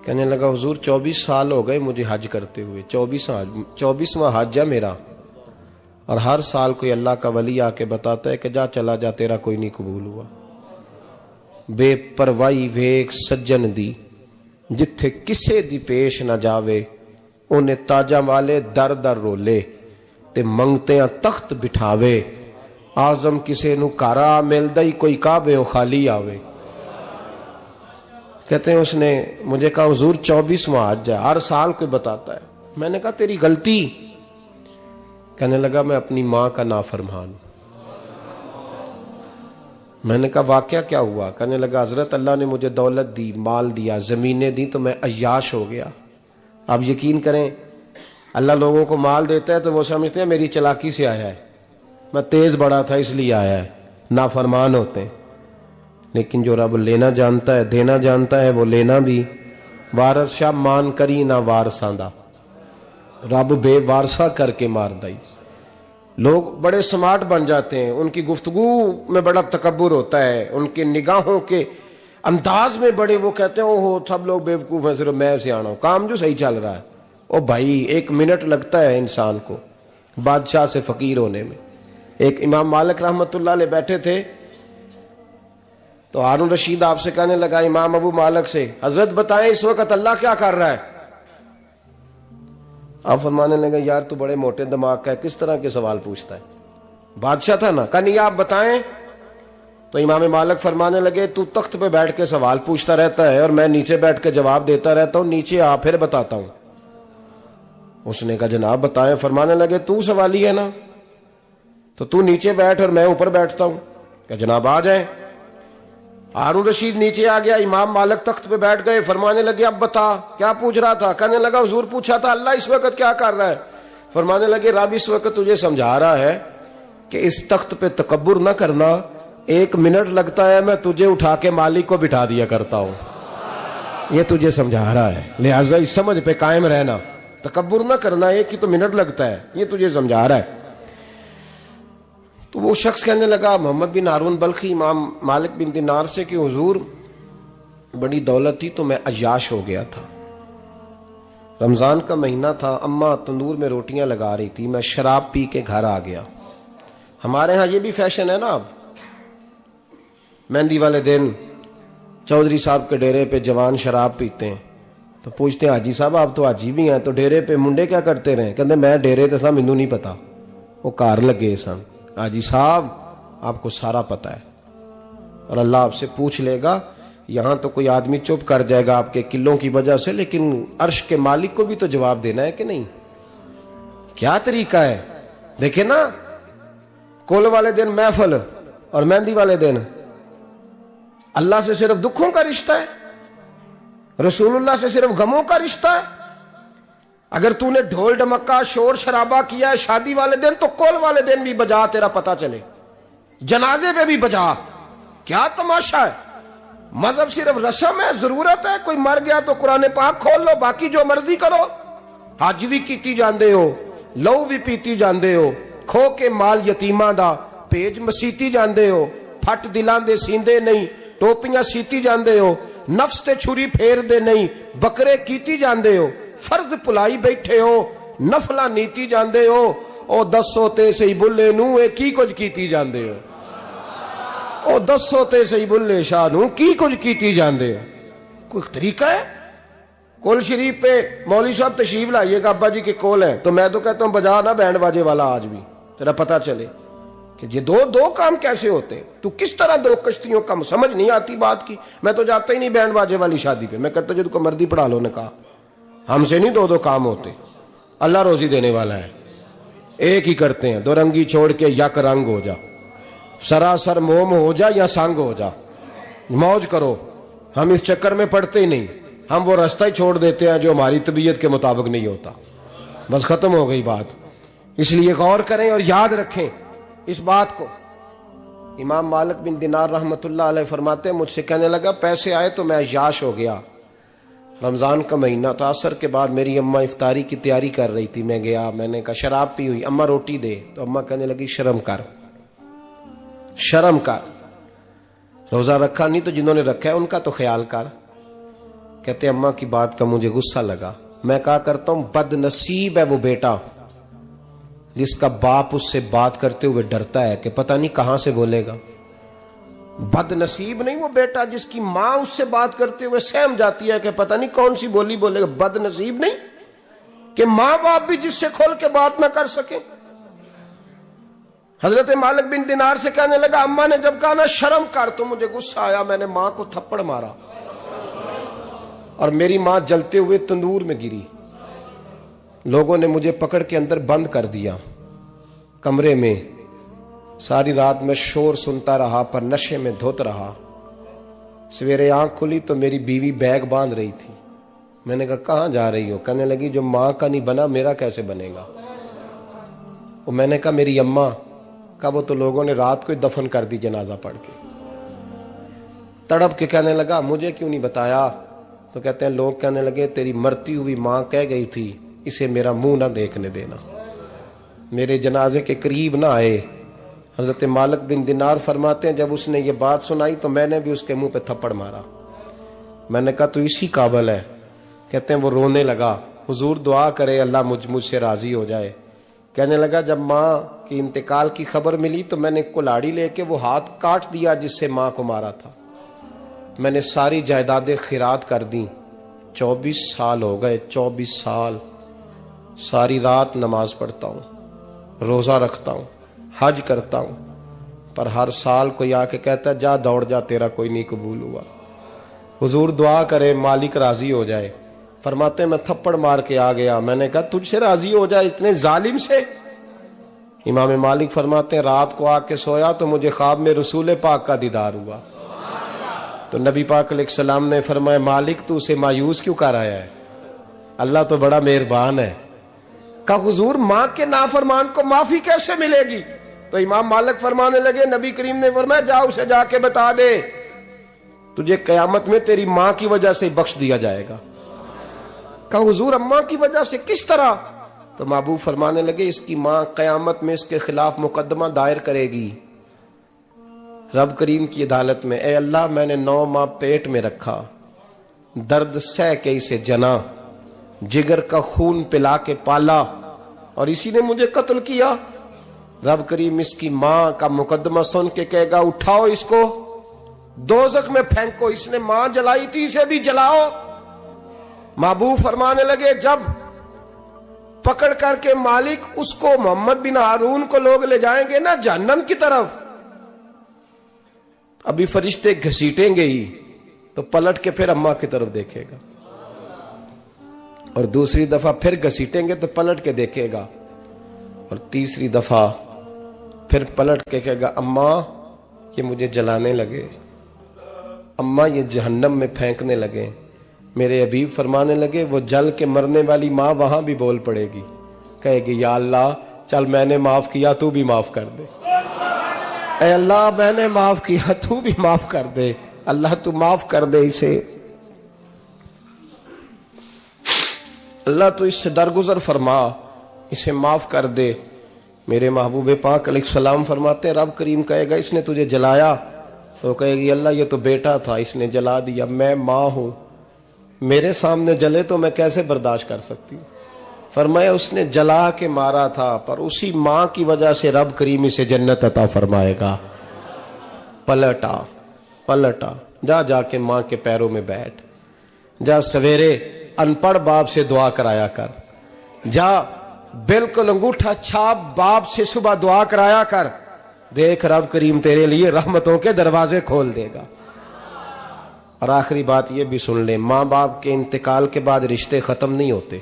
کہنے لگا حضور 24 سال ہو گئے مجھے حج کرتے ہوئے، 24واں حج ہے میرا، اور ہر سال کوئی اللہ کا ولی آ کے بتاتا ہے کہ جا چلا جا تیرا کوئی نہیں قبول ہوا. بے پروائی ویک سجن دی جتھے کسے دی پیش نہ جاوے، انہیں تاجاں والے در در رولے تے منگتیاں تخت بٹھاوے. آزم کسے نو کارا ملدا ہی کوئی کعبے او خالی آوے. کہتے ہیں اس نے مجھے کہا حضور 24واں حج ہے، ہر سال کوئی بتاتا ہے. میں نے کہا تیری غلطی. کہنے لگا میں اپنی ماں کا نافرمان. میں نے کہا واقعہ کیا ہوا؟ کہنے لگا حضرت اللہ نے مجھے دولت دی، مال دیا، زمینیں دی تو میں عیاش ہو گیا. آپ یقین کریں اللہ لوگوں کو مال دیتا ہے تو وہ سمجھتے ہیں میری چلاکی سے آیا ہے، میں تیز بڑا تھا اس لیے آیا ہے. نافرمان ہوتے ہیں. لیکن جو رب لینا جانتا ہے دینا جانتا ہے وہ لینا بھی. وارث شاہ مان کری نہ وارثاں دا، رب بے وارثہ کر کے مار دائی. لوگ بڑے سمارٹ بن جاتے ہیں، ان کی گفتگو میں بڑا تکبر ہوتا ہے، ان کے نگاہوں کے انداز میں بڑے وہ کہتے ہیں اوہ سب لوگ بیوقوف ہیں صرف میں سیاںا ہوں، کام جو صحیح چل رہا ہے. او بھائی 1 منٹ لگتا ہے انسان کو بادشاہ سے فقیر ہونے میں. ایک امام مالک رحمت اللہ علیہ بیٹھے تھے تو ہارون رشید آپ سے کہنے لگا امام ابو مالک سے حضرت بتائیں اس وقت اللہ کیا کر رہا ہے؟ آپ فرمانے لگے یار تو بڑے موٹے دماغ کا ہے، کس طرح کے سوال پوچھتا ہے؟ بادشاہ تھا نا. کہا نہیں آپ بتائیں. تو امام مالک فرمانے لگے تو تخت پہ بیٹھ کے سوال پوچھتا رہتا ہے اور میں نیچے بیٹھ کے جواب دیتا رہتا ہوں، نیچے آ پھر بتاتا ہوں. اس نے کہا جناب بتائیں. فرمانے لگے تو سوالی ہے نا، تو تو نیچے بیٹھ اور میں اوپر بیٹھتا ہوں. کہ جناب آ جائیں. ہارون رشید نیچے آ گیا، امام مالک تخت پہ بیٹھ گئے. فرمانے لگے اب بتا کیا پوچھ رہا تھا؟ کہنے لگا حضور پوچھا تھا اللہ اس وقت کیا کر رہا ہے. فرمانے لگے رب اس وقت تجھے سمجھا رہا ہے کہ اس تخت پہ تکبر نہ کرنا، 1 منٹ لگتا ہے میں تجھے اٹھا کے مالک کو بٹھا دیا کرتا ہوں. یہ تجھے سمجھا رہا ہے، لہٰذا اس سمجھ پہ قائم رہنا، تکبر نہ کرنا، 1 ہی تو منٹ لگتا ہے، یہ تجھے سمجھا رہا ہے. تو وہ شخص کہنے لگا محمد بن ہارون بلخی امام مالک بن دینار سے کہ حضور بڑی دولت تھی تو میں عیاش ہو گیا تھا. رمضان کا مہینہ تھا، اماں تندور میں روٹیاں لگا رہی تھی، میں شراب پی کے گھر آ گیا. ہمارے ہاں یہ بھی فیشن ہے نا، اب مہندی والے دن چودھری صاحب کے ڈیرے پہ جوان شراب پیتے ہیں تو پوچھتے ہیں حاجی صاحب آپ تو حاجی بھی ہیں تو ڈیرے پہ منڈے کیا کرتے رہے؟ کہتے میں ڈیرے تے سا مینوں نہیں پتا، وہ کار لگے سن. حاجی صاحب آپ کو سارا پتا ہے اور اللہ آپ سے پوچھ لے گا. یہاں تو کوئی آدمی چپ کر جائے گا آپ کے قلوں کی وجہ سے، لیکن عرش کے مالک کو بھی تو جواب دینا ہے کہ نہیں؟ کیا طریقہ ہے؟ دیکھیں نا، کل والے دن محفل اور مہندی والے دن اللہ سے صرف دکھوں کا رشتہ ہے، رسول اللہ سے صرف غموں کا رشتہ ہے. اگر تو نے ڈھول ڈمکا شور شرابہ کیا ہے شادی والے دن تو کول والے دن بھی بجا، تیرا پتا چلے، جنازے پہ بھی بجا. کیا تماشا ہے؟ مذہب صرف رسم ہے، ضرورت ہے. کوئی مر گیا تو قرآن پاک کھول لو، باقی جو مرضی کرو. حج بھی کیتی جاندے ہو، لو بھی پیتی جاندے ہو، کھو کے مال یتیماں دا پیج مسیتی جاندے ہو، پھٹ دلاں دے سیندے نہیں، ٹوپیاں سیتی جاندے ہو، نفس تے چھری پھیر دے نہیں، بکرے کیتی جاندے ہو، فرض پلائی بیٹھے ہو، نفلا نیتی جاندے ہو، او 10 ہوتے سہی بلے نو اے کی کچھ کیتی جاندے ہو، او 10 ہوتے سہی بلے شاہ نو کی کچھ کیتی جاندے ہو؟ کوئی طریقہ ہے؟ کول شریف پہ مولوی صاحب تشریف لائیے گا، ابا جی کے کول ہے، تو میں تو کہتا ہوں بجا نہ بینڈ باجے والا آج بھی، تیرا پتہ چلے کہ یہ دو کام کیسے ہوتے ہیں، تو کس طرح دو کشتیوں کا سمجھ نہیں آتی بات کی۔ میں تو جاتا ہی نہیں بینڈ باجے والی شادی پہ، میں کہتا ہوں جب کو مردی پڑھا لو نے کہا، ہم سے نہیں دو کام ہوتے، اللہ روزی دینے والا ہے، ایک ہی کرتے ہیں، دو رنگی چھوڑ کے یک رنگ ہو جا، سراسر موم ہو جا یا سنگ ہو جا، موج کرو۔ ہم اس چکر میں پڑتے ہی نہیں، ہم وہ راستہ ہی چھوڑ دیتے ہیں جو ہماری طبیعت کے مطابق نہیں ہوتا، بس ختم ہو گئی بات۔ اس لیے غور کریں اور یاد رکھیں اس بات کو۔ امام مالک بن دینار رحمت اللہ علیہ فرماتے ہیں، مجھ سے کہنے لگا پیسے آئے تو میں عیاش ہو گیا، رمضان کا مہینہ تھا، عصر کے بعد میری اماں افطاری کی تیاری کر رہی تھی، میں گیا، میں نے کہا شراب پی ہوئی، اماں روٹی دے، تو اماں کہنے لگی شرم کر، شرم کر، روزہ رکھا نہیں تو جنہوں نے رکھا ہے ان کا تو خیال کر۔ کہتے اماں کی بات کا مجھے غصہ لگا، میں کہا کرتا ہوں بد نصیب ہے وہ بیٹا جس کا باپ اس سے بات کرتے ہوئے ڈرتا ہے کہ پتہ نہیں کہاں سے بولے گا۔ بد نصیب نہیں وہ بیٹا جس کی ماں اس سے بات کرتے ہوئے سہم جاتی ہے کہ پتہ نہیں کون سی بولی بولے گا۔ بد نصیب نہیں کہ ماں باپ بھی جس سے کھول کے بات نہ کر سکیں۔ حضرت مالک بن دینار سے کہنے لگا اماں نے جب کہا نا شرم کر تو مجھے غصہ آیا، میں نے ماں کو تھپڑ مارا اور میری ماں جلتے ہوئے تندور میں گری۔ لوگوں نے مجھے پکڑ کے اندر بند کر دیا کمرے میں، ساری رات میں شور سنتا رہا پر نشے میں دھوت رہا۔ سویرے آنکھ کھلی تو میری بیوی بیگ باندھ رہی تھی، میں نے کہا کہاں جا رہی ہو؟ کہنے لگی جو ماں کا نہیں بنا میرا کیسے بنے گا؟ وہ میں نے کہا میری اماں کا، وہ تو لوگوں نے رات کو ہی دفن کر دی جنازہ پڑھ کے۔ تڑپ کے کہنے لگا مجھے کیوں نہیں بتایا؟ تو کہتے ہیں لوگ کہنے لگے تیری مرتی ہوئی ماں کہہ گئی تھی اسے میرا منہ نہ دیکھنے دینا، میرے جنازے کے قریب نہ آئے۔ حضرت مالک بن دینار فرماتے ہیں جب اس نے یہ بات سنائی تو میں نے بھی اس کے منہ پہ تھپڑ مارا۔ میں نے کہا تو اسی قابل ہے۔ کہتے ہیں وہ رونے لگا، حضور دعا کرے اللہ مجھ سے راضی ہو جائے۔ کہنے لگا جب ماں کی انتقال کی خبر ملی تو میں نے کلاڑی لے کے وہ ہاتھ کاٹ دیا جس سے ماں کو مارا تھا۔ میں نے ساری جائیدادیں خیرات کر دیں۔ 24 سال ہو گئے، 24 سال ساری رات نماز پڑھتا ہوں، روزہ رکھتا ہوں، حج کرتا ہوں، پر ہر سال کوئی آ کے کہتا ہے جا دوڑ جا تیرا کوئی نہیں قبول ہوا۔ حضور دعا کرے مالک راضی ہو جائے۔ فرماتے میں تھپڑ مار کے آ گیا، میں نے کہا تجھ سے راضی ہو جائے اتنے ظالم سے؟ امام مالک فرماتے ہیں رات کو آ کے سویا تو مجھے خواب میں رسول پاک کا دیدار ہوا، تو نبی پاک علیہ السلام نے فرمایا مالک تو اسے مایوس کیوں کر آیا ہے؟ اللہ تو بڑا مہربان ہے۔ کہا حضور ماں کے نافرمان کو معافی کیسے ملے گی؟ تو امام مالک فرمانے لگے نبی کریم نے فرمایا جا اسے جا کے بتا دے تجھے قیامت میں تیری ماں کی وجہ سے بخش دیا جائے گا۔ کہا حضور اماں کی وجہ سے کس طرح؟ تو محبوب فرمانے لگے اس کی ماں قیامت میں اس کے خلاف مقدمہ دائر کرے گی رب کریم کی عدالت میں، اے اللہ میں نے 9 ماہ پیٹ میں رکھا، درد سہ کے اسے جنا، جگر کا خون پلا کے پالا اور اسی نے مجھے قتل کیا۔ رب کریم اس کی ماں کا مقدمہ سن کے کہے گا اٹھاؤ اس کو دوزخ میں پھینکو، اس نے ماں جلائی تھی اسے بھی جلاؤ۔ محبوب فرمانے لگے جب پکڑ کر کے مالک اس کو محمد بن ہارون کو لوگ لے جائیں گے نا جہنم کی طرف، ابھی فرشتے گھسیٹیں گے ہی تو پلٹ کے پھر اماں کی طرف دیکھے گا اور دوسری دفعہ پھر گھسیٹیں گے تو پلٹ کے دیکھے گا اور تیسری دفعہ پھر پلٹ کے کہے گا اماں یہ مجھے جلانے لگے، اماں یہ جہنم میں پھینکنے لگے۔ میرے حبیب فرمانے لگے وہ جل کے مرنے والی ماں وہاں بھی بول پڑے گی، کہے گی یا اللہ چل میں نے معاف کیا تو بھی معاف کر دے، اے اللہ میں نے معاف کیا تو بھی معاف کر دے، اللہ تو معاف کر دے اسے، اللہ تو اس سے درگزر فرما، اسے معاف کر دے۔ میرے محبوب پاک علیہ السلام فرماتے ہیں رب کریم کہے گا اس نے تجھے جلایا، تو کہے گی اللہ یہ تو بیٹا تھا اس نے جلا دیا، میں ماں ہوں، میرے سامنے جلے تو میں کیسے برداشت کر سکتی ہوں؟ فرمایا اس نے جلا کے مارا تھا، پر اسی ماں کی وجہ سے رب کریم اسے جنت عطا فرمائے گا۔ پلٹا جا کے ماں کے پیروں میں بیٹھ، جا سویرے ان پڑھ باپ سے دعا کرایا کر، جا بالکل انگوٹھا چھاپ باپ سے صبح دعا کرایا کر، دیکھ رب کریم تیرے لیے رحمتوں کے دروازے کھول دے گا۔ اور آخری بات یہ بھی سن لیں، ماں باپ کے انتقال کے بعد رشتے ختم نہیں ہوتے۔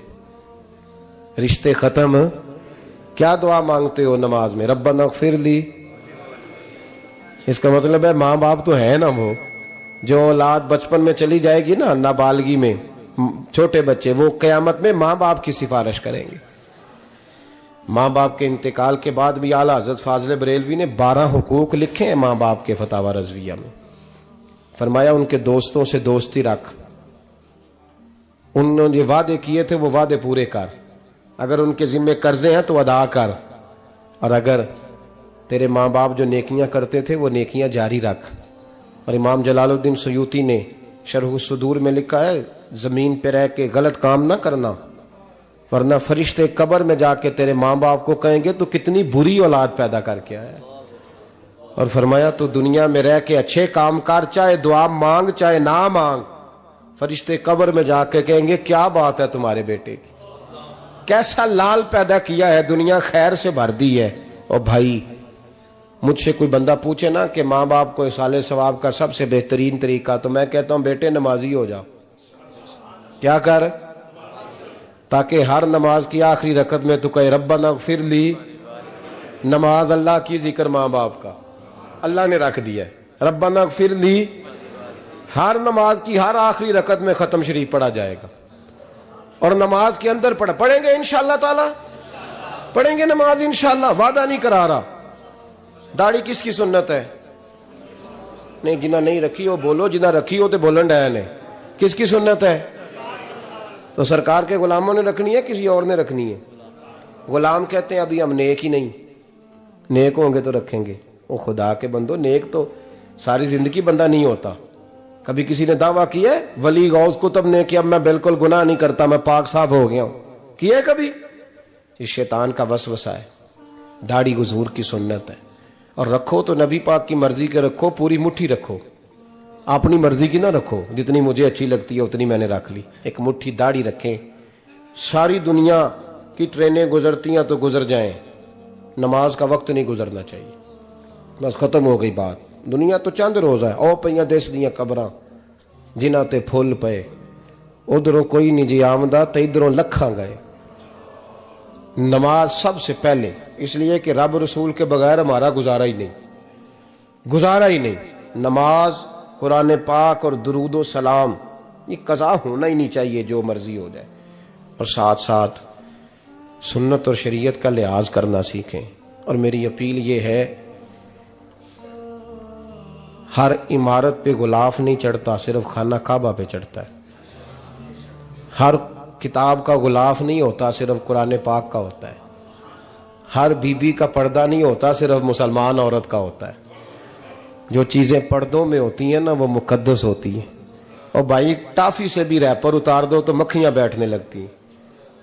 رشتے ختم کیا دعا مانگتے ہو نماز میں؟ ربنا اغفر لی۔ اس کا مطلب ہے ماں باپ تو ہے نا، وہ جو اولاد بچپن میں چلی جائے گی نا، نابالغی میں چھوٹے بچے، وہ قیامت میں ماں باپ کی سفارش کریں گے۔ ماں باپ کے انتقال کے بعد بھی اعلیٰ حضرت فاضل بریلوی نے 12 حقوق لکھے ہیں ماں باپ کے فتاوی رضویہ میں۔ فرمایا ان کے دوستوں سے دوستی رکھ، انہوں نے جو وعدے کیے تھے وہ وعدے پورے کر، اگر ان کے ذمہ قرضے ہیں تو ادا کر، اور اگر تیرے ماں باپ جو نیکیاں کرتے تھے وہ نیکیاں جاری رکھ۔ اور امام جلال الدین سیوطی نے شرح الصدور میں لکھا ہے، زمین پہ رہ کے غلط کام نہ کرنا، ورنہ فرشتے قبر میں جا کے تیرے ماں باپ کو کہیں گے تو کتنی بری اولاد پیدا کر کے آیا ہے۔ اور فرمایا تو دنیا میں رہ کے اچھے کام کر، چاہے دعا مانگ چاہے نہ مانگ، فرشتے قبر میں جا کے کہیں گے کیا بات ہے تمہارے بیٹے کی، کیسا لال پیدا کیا ہے، دنیا خیر سے بھر دی ہے۔ اور بھائی مجھ سے کوئی بندہ پوچھے نا کہ ماں باپ کو اصالہ ثواب کا سب سے بہترین طریقہ، تو میں کہتا ہوں بیٹے نمازی ہو جاؤ۔ کیا کر؟ تاکہ ہر نماز کی آخری رکعت میں تو کہے ربنا اغفر لی۔ نماز اللہ کی، ذکر ماں باپ کا، اللہ نے رکھ دیا ہے ربنا اغفر لی۔ ہر نماز کی ہر آخری رکعت میں ختم شریف پڑھا جائے گا، اور نماز کے اندر پڑھیں گے انشاءاللہ تعالی، پڑھیں گے نماز انشاءاللہ، وعدہ نہیں کرا رہا۔ داڑھی کس کی سنت ہے؟ نہیں، جنہ نہیں رکھی ہو بولو، جنہ رکھی ہو تو بولن ڈایا نے۔ کس کی سنت ہے؟ تو سرکار کے غلاموں نے رکھنی ہے، کسی اور نے رکھنی ہے؟ غلام کہتے ہیں ابھی ہم نیک ہی نہیں، نیک ہوں گے تو رکھیں گے۔ وہ خدا کے بندو، نیک تو ساری زندگی بندہ نہیں ہوتا۔ کبھی کسی نے دعویٰ کیا ہے ولی غوث کتب نے کہ اب میں بالکل گناہ نہیں کرتا، میں پاک صاف ہو گیا ہوں؟ کیا ہے کبھی؟ یہ شیطان کا وسوسہ ہے۔ داڑھی حضور کی سنت ہے، اور رکھو تو نبی پاک کی مرضی کے رکھو، پوری مٹھی رکھو، اپنی مرضی کی نہ رکھو، جتنی مجھے اچھی لگتی ہے اتنی میں نے رکھ لی۔ ایک مٹھی داڑھی رکھیں، ساری دنیا کی ٹرینیں گزرتی ہیں تو گزر جائیں، نماز کا وقت نہیں گزرنا چاہیے، بس ختم ہو گئی بات۔ دنیا تو چند روز ہے، او پئیاں دس دیاں قبراں جنہاں تے پھول پئے، ادھروں کوئی نہیں جی آمدہ تے ادھروں لکھاں گئے۔ نماز سب سے پہلے، اس لیے کہ رب رسول کے بغیر ہمارا گزارا ہی نہیں۔ نماز، قرآن پاک اور درود و سلام، یہ قضا ہونا ہی نہیں چاہیے، جو مرضی ہو جائے۔ اور ساتھ ساتھ سنت اور شریعت کا لحاظ کرنا سیکھیں۔ اور میری اپیل یہ ہے، ہر عمارت پہ غلاف نہیں چڑھتا، صرف خانہ کعبہ پہ چڑھتا ہے۔ ہر کتاب کا غلاف نہیں ہوتا، صرف قرآن پاک کا ہوتا ہے۔ ہر بی بی کا پردہ نہیں ہوتا، صرف مسلمان عورت کا ہوتا ہے۔ جو چیزیں پردوں میں ہوتی ہیں نا وہ مقدس ہوتی ہیں۔ اور بھائی ٹافی سے بھی ریپر اتار دو تو مکھیاں بیٹھنے لگتی ہیں،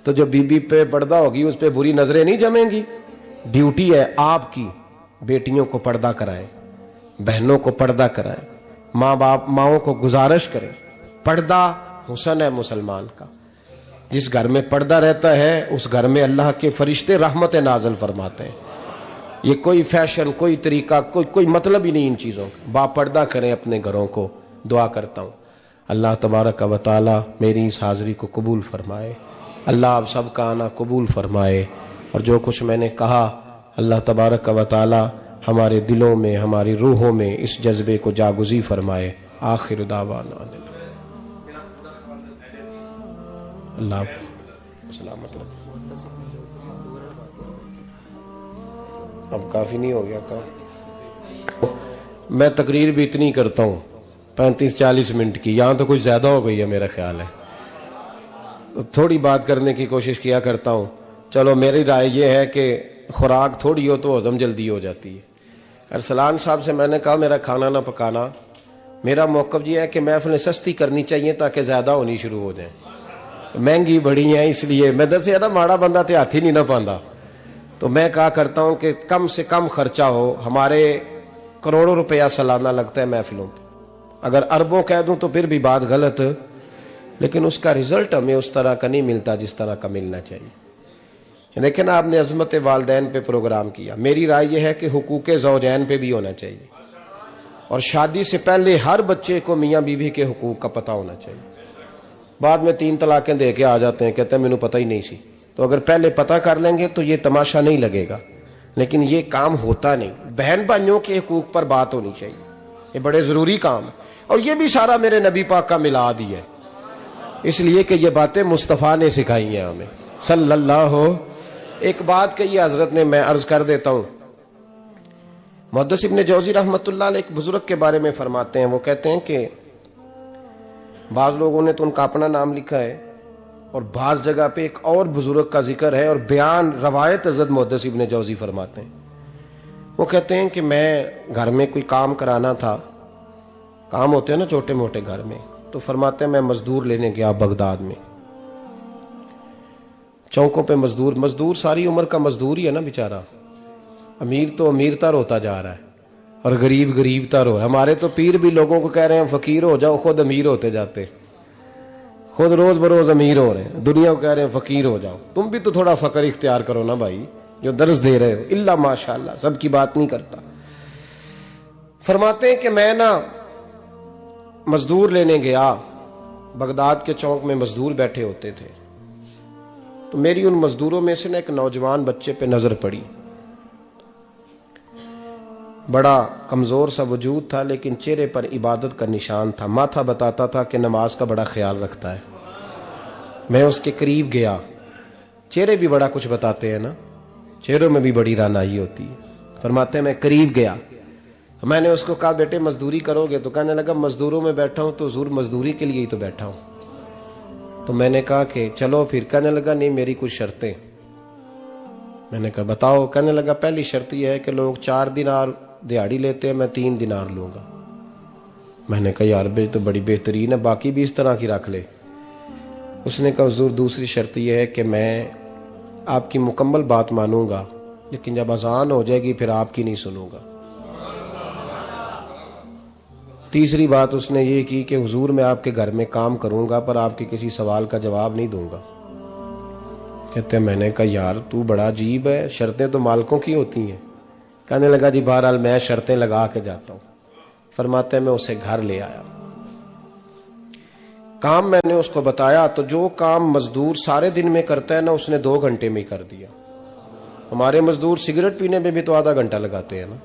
تو جو بی بی پہ پردہ ہوگی اس پہ بری نظریں نہیں جمیں گی۔ ڈیوٹی ہے آپ کی، بیٹیوں کو پردہ کرائیں، بہنوں کو پردہ کرائیں، ماؤں کو گزارش کریں۔ پردہ حسن ہے مسلمان کا۔ جس گھر میں پردہ رہتا ہے اس گھر میں اللہ کے فرشتے رحمت نازل فرماتے ہیں۔ یہ کوئی فیشن، کوئی طریقہ، کوئی مطلب ہی نہیں ان چیزوں کا۔ با پردہ کریں اپنے گھروں کو۔ دعا کرتا ہوں اللہ تبارک و تعالی میری اس حاضری کو قبول فرمائے، اللہ آپ سب کا آنا قبول فرمائے، اور جو کچھ میں نے کہا اللہ تبارک و تعالی ہمارے دلوں میں، ہماری روحوں میں اس جذبے کو جاگزی فرمائے۔ آخر دعوانا اللہ سلامت رکھے۔ اب کافی نہیں ہو گیا کام؟ میں تقریر بھی اتنی کرتا ہوں 35-40 منٹ کی، یہاں تو کچھ زیادہ ہو گئی ہے میرا خیال ہے۔ تھوڑی بات کرنے کی کوشش کیا کرتا ہوں۔ چلو میری رائے یہ ہے کہ خوراک تھوڑی ہو تو ہضم جلدی ہو جاتی ہے۔ ارسلان صاحب سے میں نے کہا میرا کھانا نہ پکانا، میرا موقف یہ ہے کہ محفلیں سستی کرنی چاہیے تاکہ زیادہ ہونی شروع ہو جائیں۔ مہنگی بڑی ہیں اس لیے میں دس زیادہ ماڑا بندہ تے ہاتھ ہی نہیں نہ پاندا. تو میں کہا کرتا ہوں کہ کم سے کم خرچہ ہو. ہمارے کروڑوں روپیہ سالانہ لگتا ہے محفلوں پہ. اگر اربوں کہہ دوں تو پھر بھی بات غلط, لیکن اس کا رزلٹ ہمیں اس طرح کا نہیں ملتا جس طرح کا ملنا چاہیے. لیکن آپ نے عظمت والدین پہ پروگرام کیا. میری رائے یہ ہے کہ حقوق زوجین پہ بھی ہونا چاہیے, اور شادی سے پہلے ہر بچے کو میاں بیوی کے حقوق کا پتہ ہونا چاہیے. بعد میں 3 طلاقیں دے کے آ جاتے ہیں, کہتے ہیں مینوں پتہ ہی نہیں سی. تو اگر پہلے پتہ کر لیں گے تو یہ تماشا نہیں لگے گا, لیکن یہ کام ہوتا نہیں. بہن بھائیوں کے حقوق پر بات ہونی چاہیے, یہ بڑے ضروری کام ہے. اور یہ بھی سارا میرے نبی پاک کا میلاد ہی ہے, اس لیے کہ یہ باتیں مصطفیٰ نے سکھائی ہیں ہمیں صلی اللہ. ایک بات کہی حضرت نے, میں عرض کر دیتا ہوں. محدث ابن جوزی رحمۃ اللہ علیہ ایک بزرگ کے بارے میں فرماتے ہیں, وہ کہتے ہیں کہ بعض لوگوں نے تو ان کا اپنا نام لکھا ہے, اور بعض جگہ پہ ایک اور بزرگ کا ذکر ہے, اور بیان روایت حضرت محدث ابن جوزی فرماتے ہیں. وہ کہتے ہیں کہ میں گھر میں کوئی کام کرانا تھا, کام ہوتے ہیں نا چھوٹے موٹے گھر میں, تو فرماتے ہیں میں مزدور لینے گیا بغداد میں. چوکوں پہ مزدور ساری عمر کا مزدور ہی ہے نا بیچارہ. امیر تو امیر تر ہوتا جا رہا ہے اور غریب غریب تر ہو رہا ہے. ہمارے تو پیر بھی لوگوں کو کہہ رہے ہیں فقیر ہو جاؤ, خود امیر ہوتے جاتے, خود روز بروز امیر ہو رہے ہیں. دنیا کو کہہ رہے ہیں فقیر ہو جاؤ. تم بھی تو تھوڑا فقر اختیار کرو نا بھائی, جو درس دے رہے ہو. الا ماشاء اللہ, سب کی بات نہیں کرتا. فرماتے ہیں کہ میں نا مزدور لینے گیا, بغداد کے چوک میں مزدور بیٹھے ہوتے تھے. تو میری ان مزدوروں میں سے نا ایک نوجوان بچے پہ نظر پڑی. بڑا کمزور سا وجود تھا, لیکن چہرے پر عبادت کا نشان تھا. ماتھا بتاتا تھا کہ نماز کا بڑا خیال رکھتا ہے. میں اس کے قریب گیا. چہرے بھی بڑا کچھ بتاتے ہیں نا, چہروں میں بھی بڑی رانائی ہوتی ہے. فرماتے ہیں میں قریب گیا, میں نے اس کو کہا بیٹے مزدوری کرو گے؟ تو کہنے لگا مزدوروں میں بیٹھا ہوں تو حضور مزدوری کے لیے ہی تو بیٹھا ہوں. تو میں نے کہا کہ چلو پھر. کہنے لگا نہیں میری کچھ شرطیں. میں نے کہا بتاؤ. کہنے لگا پہلی شرط یہ ہے کہ لوگ 4 دینار دیہاڑی لیتے ہیں, میں 3 دینار لوں گا. میں نے کہا یار بھائی تو بڑی بہترین ہے, باقی بھی اس طرح کی رکھ لے. اس نے کہا حضور دوسری شرط یہ ہے کہ میں آپ کی مکمل بات مانوں گا, لیکن جب اذان ہو جائے گی پھر آپ کی نہیں سنوں گا. تیسری بات اس نے یہ کی کہ حضور میں آپ کے گھر میں کام کروں گا پر آپ کے کسی سوال کا جواب نہیں دوں گا. کہتے ہیں میں نے کہا یار تو بڑا عجیب ہے, شرطیں تو مالکوں کی ہوتی ہیں. کہنے لگا جی بہرحال میں شرطیں لگا کے جاتا ہوں. فرماتے ہیں میں اسے گھر لے آیا. کام میں نے اس کو بتایا تو جو کام مزدور سارے دن میں کرتا ہے نا, اس نے 2 گھنٹے میں کر دیا. ہمارے مزدور سگریٹ پینے میں بھی تو آدھا گھنٹہ لگاتے ہیں نا,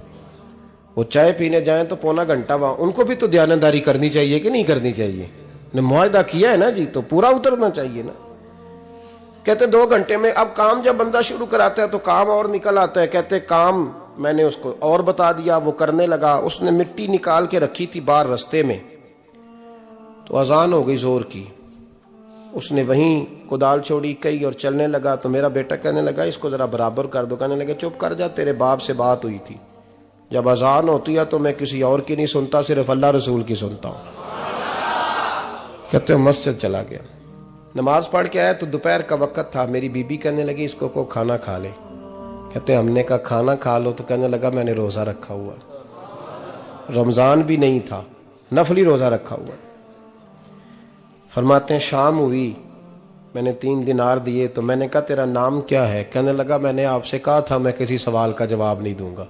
وہ چائے پینے جائیں تو پونا گھنٹہ. وہاں ان کو بھی تو دیانتداری کرنی چاہیے کہ نہیں کرنی چاہیے؟ نے معاہدہ کیا ہے نا جی, تو پورا اترنا چاہیے نا. کہتے 2 گھنٹے میں. اب کام جب بندہ شروع کراتا ہے تو کام اور نکل آتا ہے. کہتے کام میں نے اس کو اور بتا دیا, وہ کرنے لگا. اس نے مٹی نکال کے رکھی تھی باہر رستے میں, تو اذان ہو گئی زور کی. اس نے وہیں کدال چھوڑی کئی اور چلنے لگا. تو میرا بیٹا کہنے لگا اس کو ذرا برابر کر دو. کہنے لگا چپ کر جا, تیرے باپ سے بات ہوئی تھی, جب اذان ہوتی ہے تو میں کسی اور کی نہیں سنتا, صرف اللہ رسول کی سنتا ہوں. کہتے ہیں مسجد چلا گیا, نماز پڑھ کے آیا تو دوپہر کا وقت تھا. میری بی بی کہنے لگی اس کو کھانا کھا لے. کہتے ہیں ہم نے کہا کھانا کھا لو. تو کہنے لگا میں نے روزہ رکھا ہوا, رمضان بھی نہیں تھا, نفلی روزہ رکھا ہوا. فرماتے ہیں شام ہوئی, میں نے 3 دینار دیے. تو میں نے کہا تیرا نام کیا ہے؟ کہنے لگا میں نے آپ سے کہا تھا میں کسی سوال کا جواب نہیں دوں گا.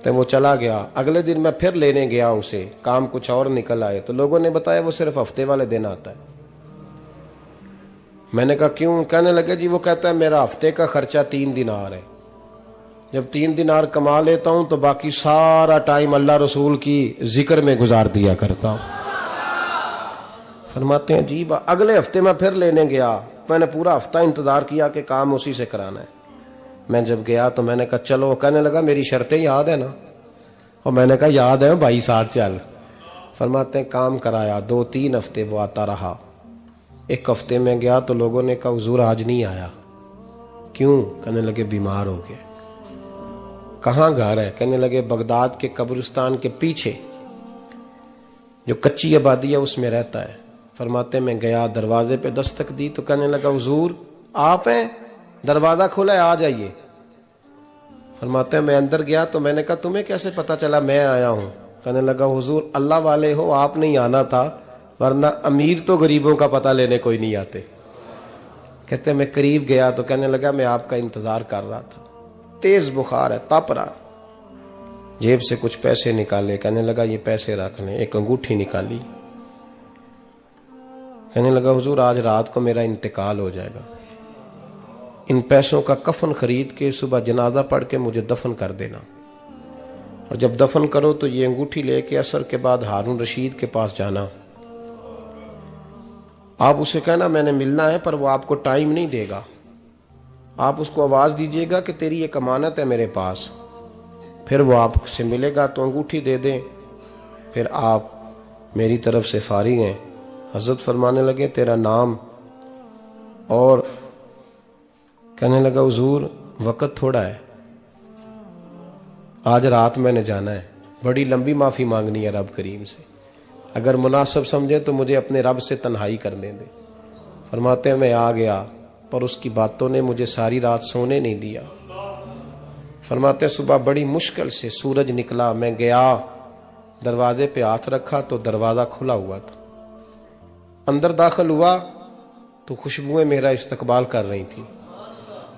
تو وہ چلا گیا. اگلے دن میں پھر لینے گیا اسے, کام کچھ اور نکل آئے. تو لوگوں نے بتایا وہ صرف ہفتے والے دن آتا ہے. میں نے کہا کیوں؟ کہنے لگے جی وہ کہتا ہے میرا ہفتے کا خرچہ 3 دینار ہے, جب 3 دینار کما لیتا ہوں تو باقی سارا ٹائم اللہ رسول کی ذکر میں گزار دیا کرتا ہوں. فرماتے ہیں عجیب. اگلے ہفتے میں پھر لینے گیا, میں نے پورا ہفتہ انتظار کیا کہ کام اسی سے کرانا ہے. میں جب گیا تو میں نے کہا چلو. کہنے لگا میری شرطیں یاد ہے نا؟ اور میں نے کہا یاد ہے بھائی, ساتھ چل. فرماتے ہیں کام کرایا. 2-3 ہفتے وہ آتا رہا. ایک ہفتے میں گیا تو لوگوں نے کہا حضور آج نہیں آیا. کیوں؟ کہنے لگے بیمار ہو گئے. کہاں گھر ہے؟ کہنے لگے بغداد کے قبرستان کے پیچھے جو کچی آبادی ہے اس میں رہتا ہے. فرماتے میں گیا, دروازے پہ دستک دی تو کہنے لگا حضور آپ ہیں, دروازہ کھلا ہے, آ جائیے. فرماتے ہیں میں اندر گیا تو میں نے کہا تمہیں کیسے پتا چلا میں آیا ہوں؟ کہنے لگا حضور اللہ والے ہو, آپ نہیں آنا تھا, ورنہ امیر تو غریبوں کا پتہ لینے کوئی نہیں آتے. کہتے میں قریب گیا تو کہنے لگا میں آپ کا انتظار کر رہا تھا, تیز بخار ہے, تپ رہا. جیب سے کچھ پیسے نکالے, کہنے لگا یہ پیسے رکھ لیں. ایک انگوٹھی نکالی, کہنے لگا حضور آج رات کو میرا انتقال ہو جائے گا, ان پیسوں کا کفن خرید کے صبح جنازہ پڑھ کے مجھے دفن کر دینا, اور جب دفن کرو تو یہ انگوٹھی لے کے عصر کے بعد ہارون رشید کے پاس جانا. آپ اسے کہنا میں نے ملنا ہے, پر وہ آپ کو ٹائم نہیں دے گا. آپ اس کو آواز دیجئے گا کہ تیری ایک امانت ہے میرے پاس. پھر وہ آپ سے ملے گا تو انگوٹھی دے دیں, پھر آپ میری طرف سے فارغ ہیں. حضرت فرمانے لگے تیرا نام؟ اور کہنے لگا حضور وقت تھوڑا ہے, آج رات میں نے جانا ہے, بڑی لمبی معافی مانگنی ہے رب کریم سے, اگر مناسب سمجھے تو مجھے اپنے رب سے تنہائی کرنے دے. فرماتے ہیں میں آ گیا, پر اس کی باتوں نے مجھے ساری رات سونے نہیں دیا. فرماتے ہیں صبح بڑی مشکل سے سورج نکلا, میں گیا دروازے پہ ہاتھ رکھا تو دروازہ کھلا ہوا تھا. اندر داخل ہوا تو خوشبوئیں میرا استقبال کر رہی تھی.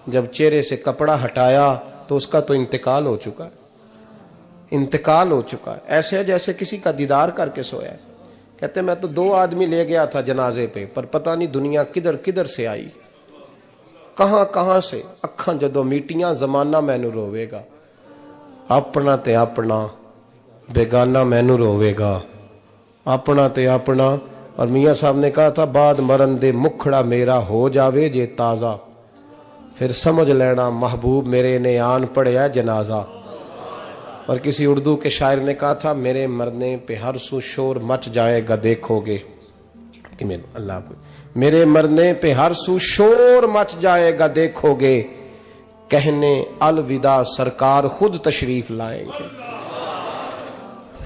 جب چہرے سے کپڑا ہٹایا تو اس کا تو انتقال ہو چکا ہے, انتقال ہو چکا ہے, ایسے ہے جیسے کسی کا دیدار کر کے سویا ہے. کہتے میں تو 2 آدمی لے گیا تھا جنازے پہ, پر پتہ نہیں دنیا کدھر کدھر سے آئی, کہاں کہاں سے. اکھاں جدو میٹیاں زمانہ مینو روے گا, اپنا تے اپنا بیگانہ مینو روے گا, اپنا تے اپنا. اور میاں صاحب نے کہا تھا بعد مرن دے مکھڑا میرا ہو جاوے جے تازہ, پھر سمجھ لینا محبوب میرے نے آن پڑیا جنازہ. اور کسی اردو کے شاعر نے کہا تھا میرے مرنے پہ ہر سو شور مچ جائے گا دیکھو گے. اللہ کو میرے مرنے پہ ہر سو شور مچ جائے گا دیکھو گے, کہنے الوداع سرکار خود تشریف لائیں گے.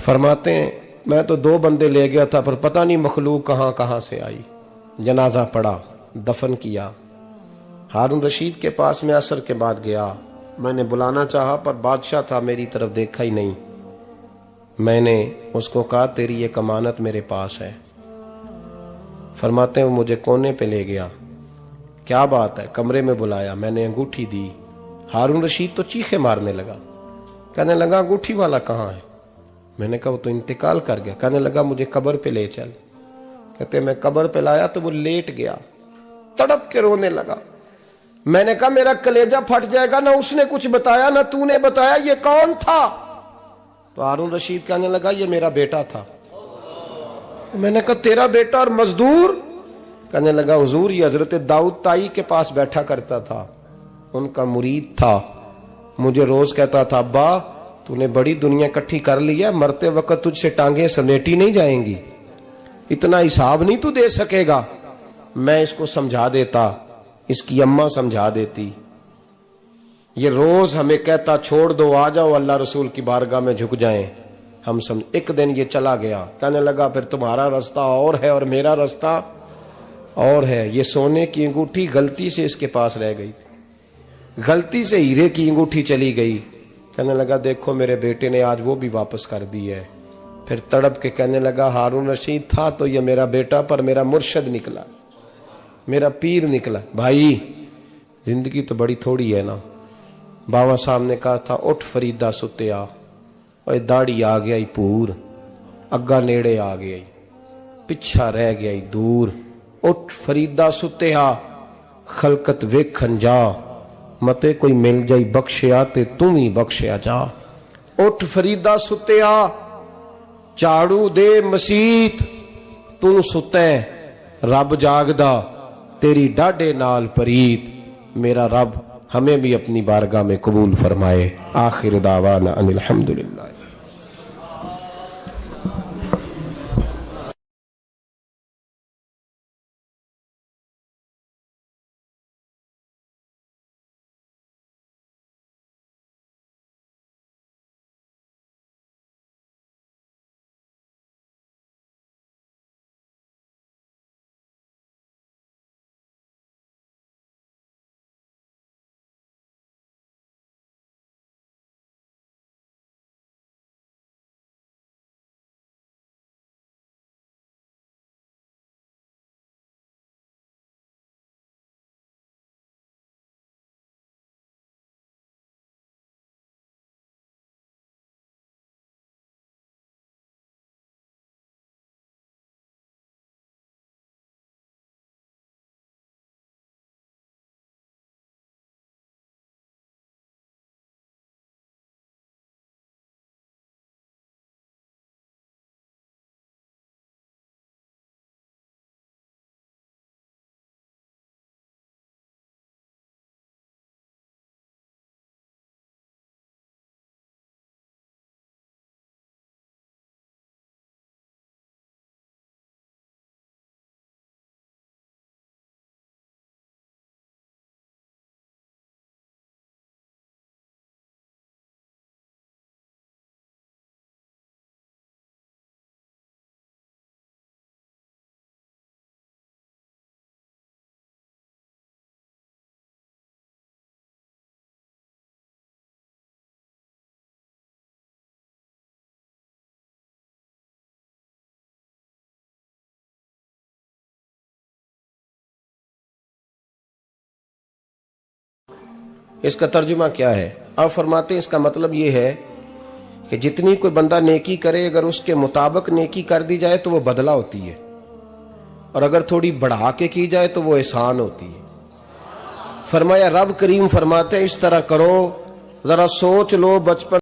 فرماتے ہیں میں تو 2 بندے لے گیا تھا, پر پتہ نہیں مخلوق کہاں کہاں سے آئی. جنازہ پڑا, دفن کیا. ہارون رشید کے پاس میں عصر کے بعد گیا, میں نے بلانا چاہا پر بادشاہ تھا, میری طرف دیکھا ہی نہیں. میں نے اس کو کہا تیری ایک امانت میرے پاس ہے. فرماتے ہیں وہ مجھے کونے پہ لے گیا, کیا بات ہے, کمرے میں بلایا, میں نے انگوٹھی دی. ہارون رشید تو چیخے مارنے لگا, کہنے لگا انگوٹھی والا کہاں ہے؟ میں نے کہا وہ تو انتقال کر گیا. کہنے لگا مجھے قبر پہ لے چل. کہتے میں قبر پہ لایا تو وہ لیٹ گیا, تڑپ کے رونے لگا. میں نے کہا میرا کلیجہ پھٹ جائے گا, نہ اس نے کچھ بتایا نہ تو نے بتایا, یہ کون تھا؟ تو ہارون رشید کہنے لگا یہ میرا بیٹا تھا. میں نے کہا تیرا بیٹا اور مزدور؟ کہنے لگا حضور یہ حضرت داؤد تائی کے پاس بیٹھا کرتا تھا, ان کا مرید تھا, مجھے روز کہتا تھا ابا تو نے بڑی دنیا اکٹھی کر لی ہے, مرتے وقت تجھ سے ٹانگیں سمیٹی نہیں جائیں گی, اتنا حساب نہیں تو دے سکے گا. میں اس کو سمجھا دیتا, اس کی اماں سمجھا دیتی. یہ روز ہمیں کہتا چھوڑ دو آ جاؤ اللہ رسول کی بارگاہ میں جھک جائیں. ہم سمجھ. ایک دن یہ چلا گیا, کہنے لگا پھر تمہارا راستہ اور ہے اور میرا راستہ اور ہے. یہ سونے کی انگوٹھی غلطی سے اس کے پاس رہ گئی تھی, غلطی سے ہیرے کی انگوٹھی چلی گئی. کہنے لگا دیکھو میرے بیٹے نے آج وہ بھی واپس کر دی ہے. پھر تڑپ کے کہنے لگا ہارون رشید تھا تو یہ میرا بیٹا, پر میرا مرشد نکلا, میرا پیر نکلا. بھائی زندگی تو بڑی تھوڑی ہے نا. باوا صاحب نے کہا تھا اٹھ فریدہ ستیا, اور داڑھی آ گیا پور, اگا نیڑے آ گیا پچھا رہ گیا دور. اٹھ فریدہ ستیا خلقت ویکھن جا, متے کوئی مل جائی بخشیا تے تم ہی بخشیا جا. اٹھ فریدہ ستیا چاڑو دے مسیت, تو ستے رب جاگدا تیری ڈاڈے نال پریت. میرا رب ہمیں بھی اپنی بارگاہ میں قبول فرمائے. آخر دعوانا ان الحمدللہ. اس کا ترجمہ کیا ہے؟ آپ فرماتے ہیں اس کا مطلب یہ ہے کہ جتنی کوئی بندہ نیکی کرے اگر اس کے مطابق نیکی کر دی جائے تو وہ بدلہ ہوتی ہے، اور اگر تھوڑی بڑھا کے کی جائے تو وہ احسان ہوتی ہے۔ فرمایا رب کریم فرماتے ہیں اس طرح کرو، ذرا سوچ لو بچپن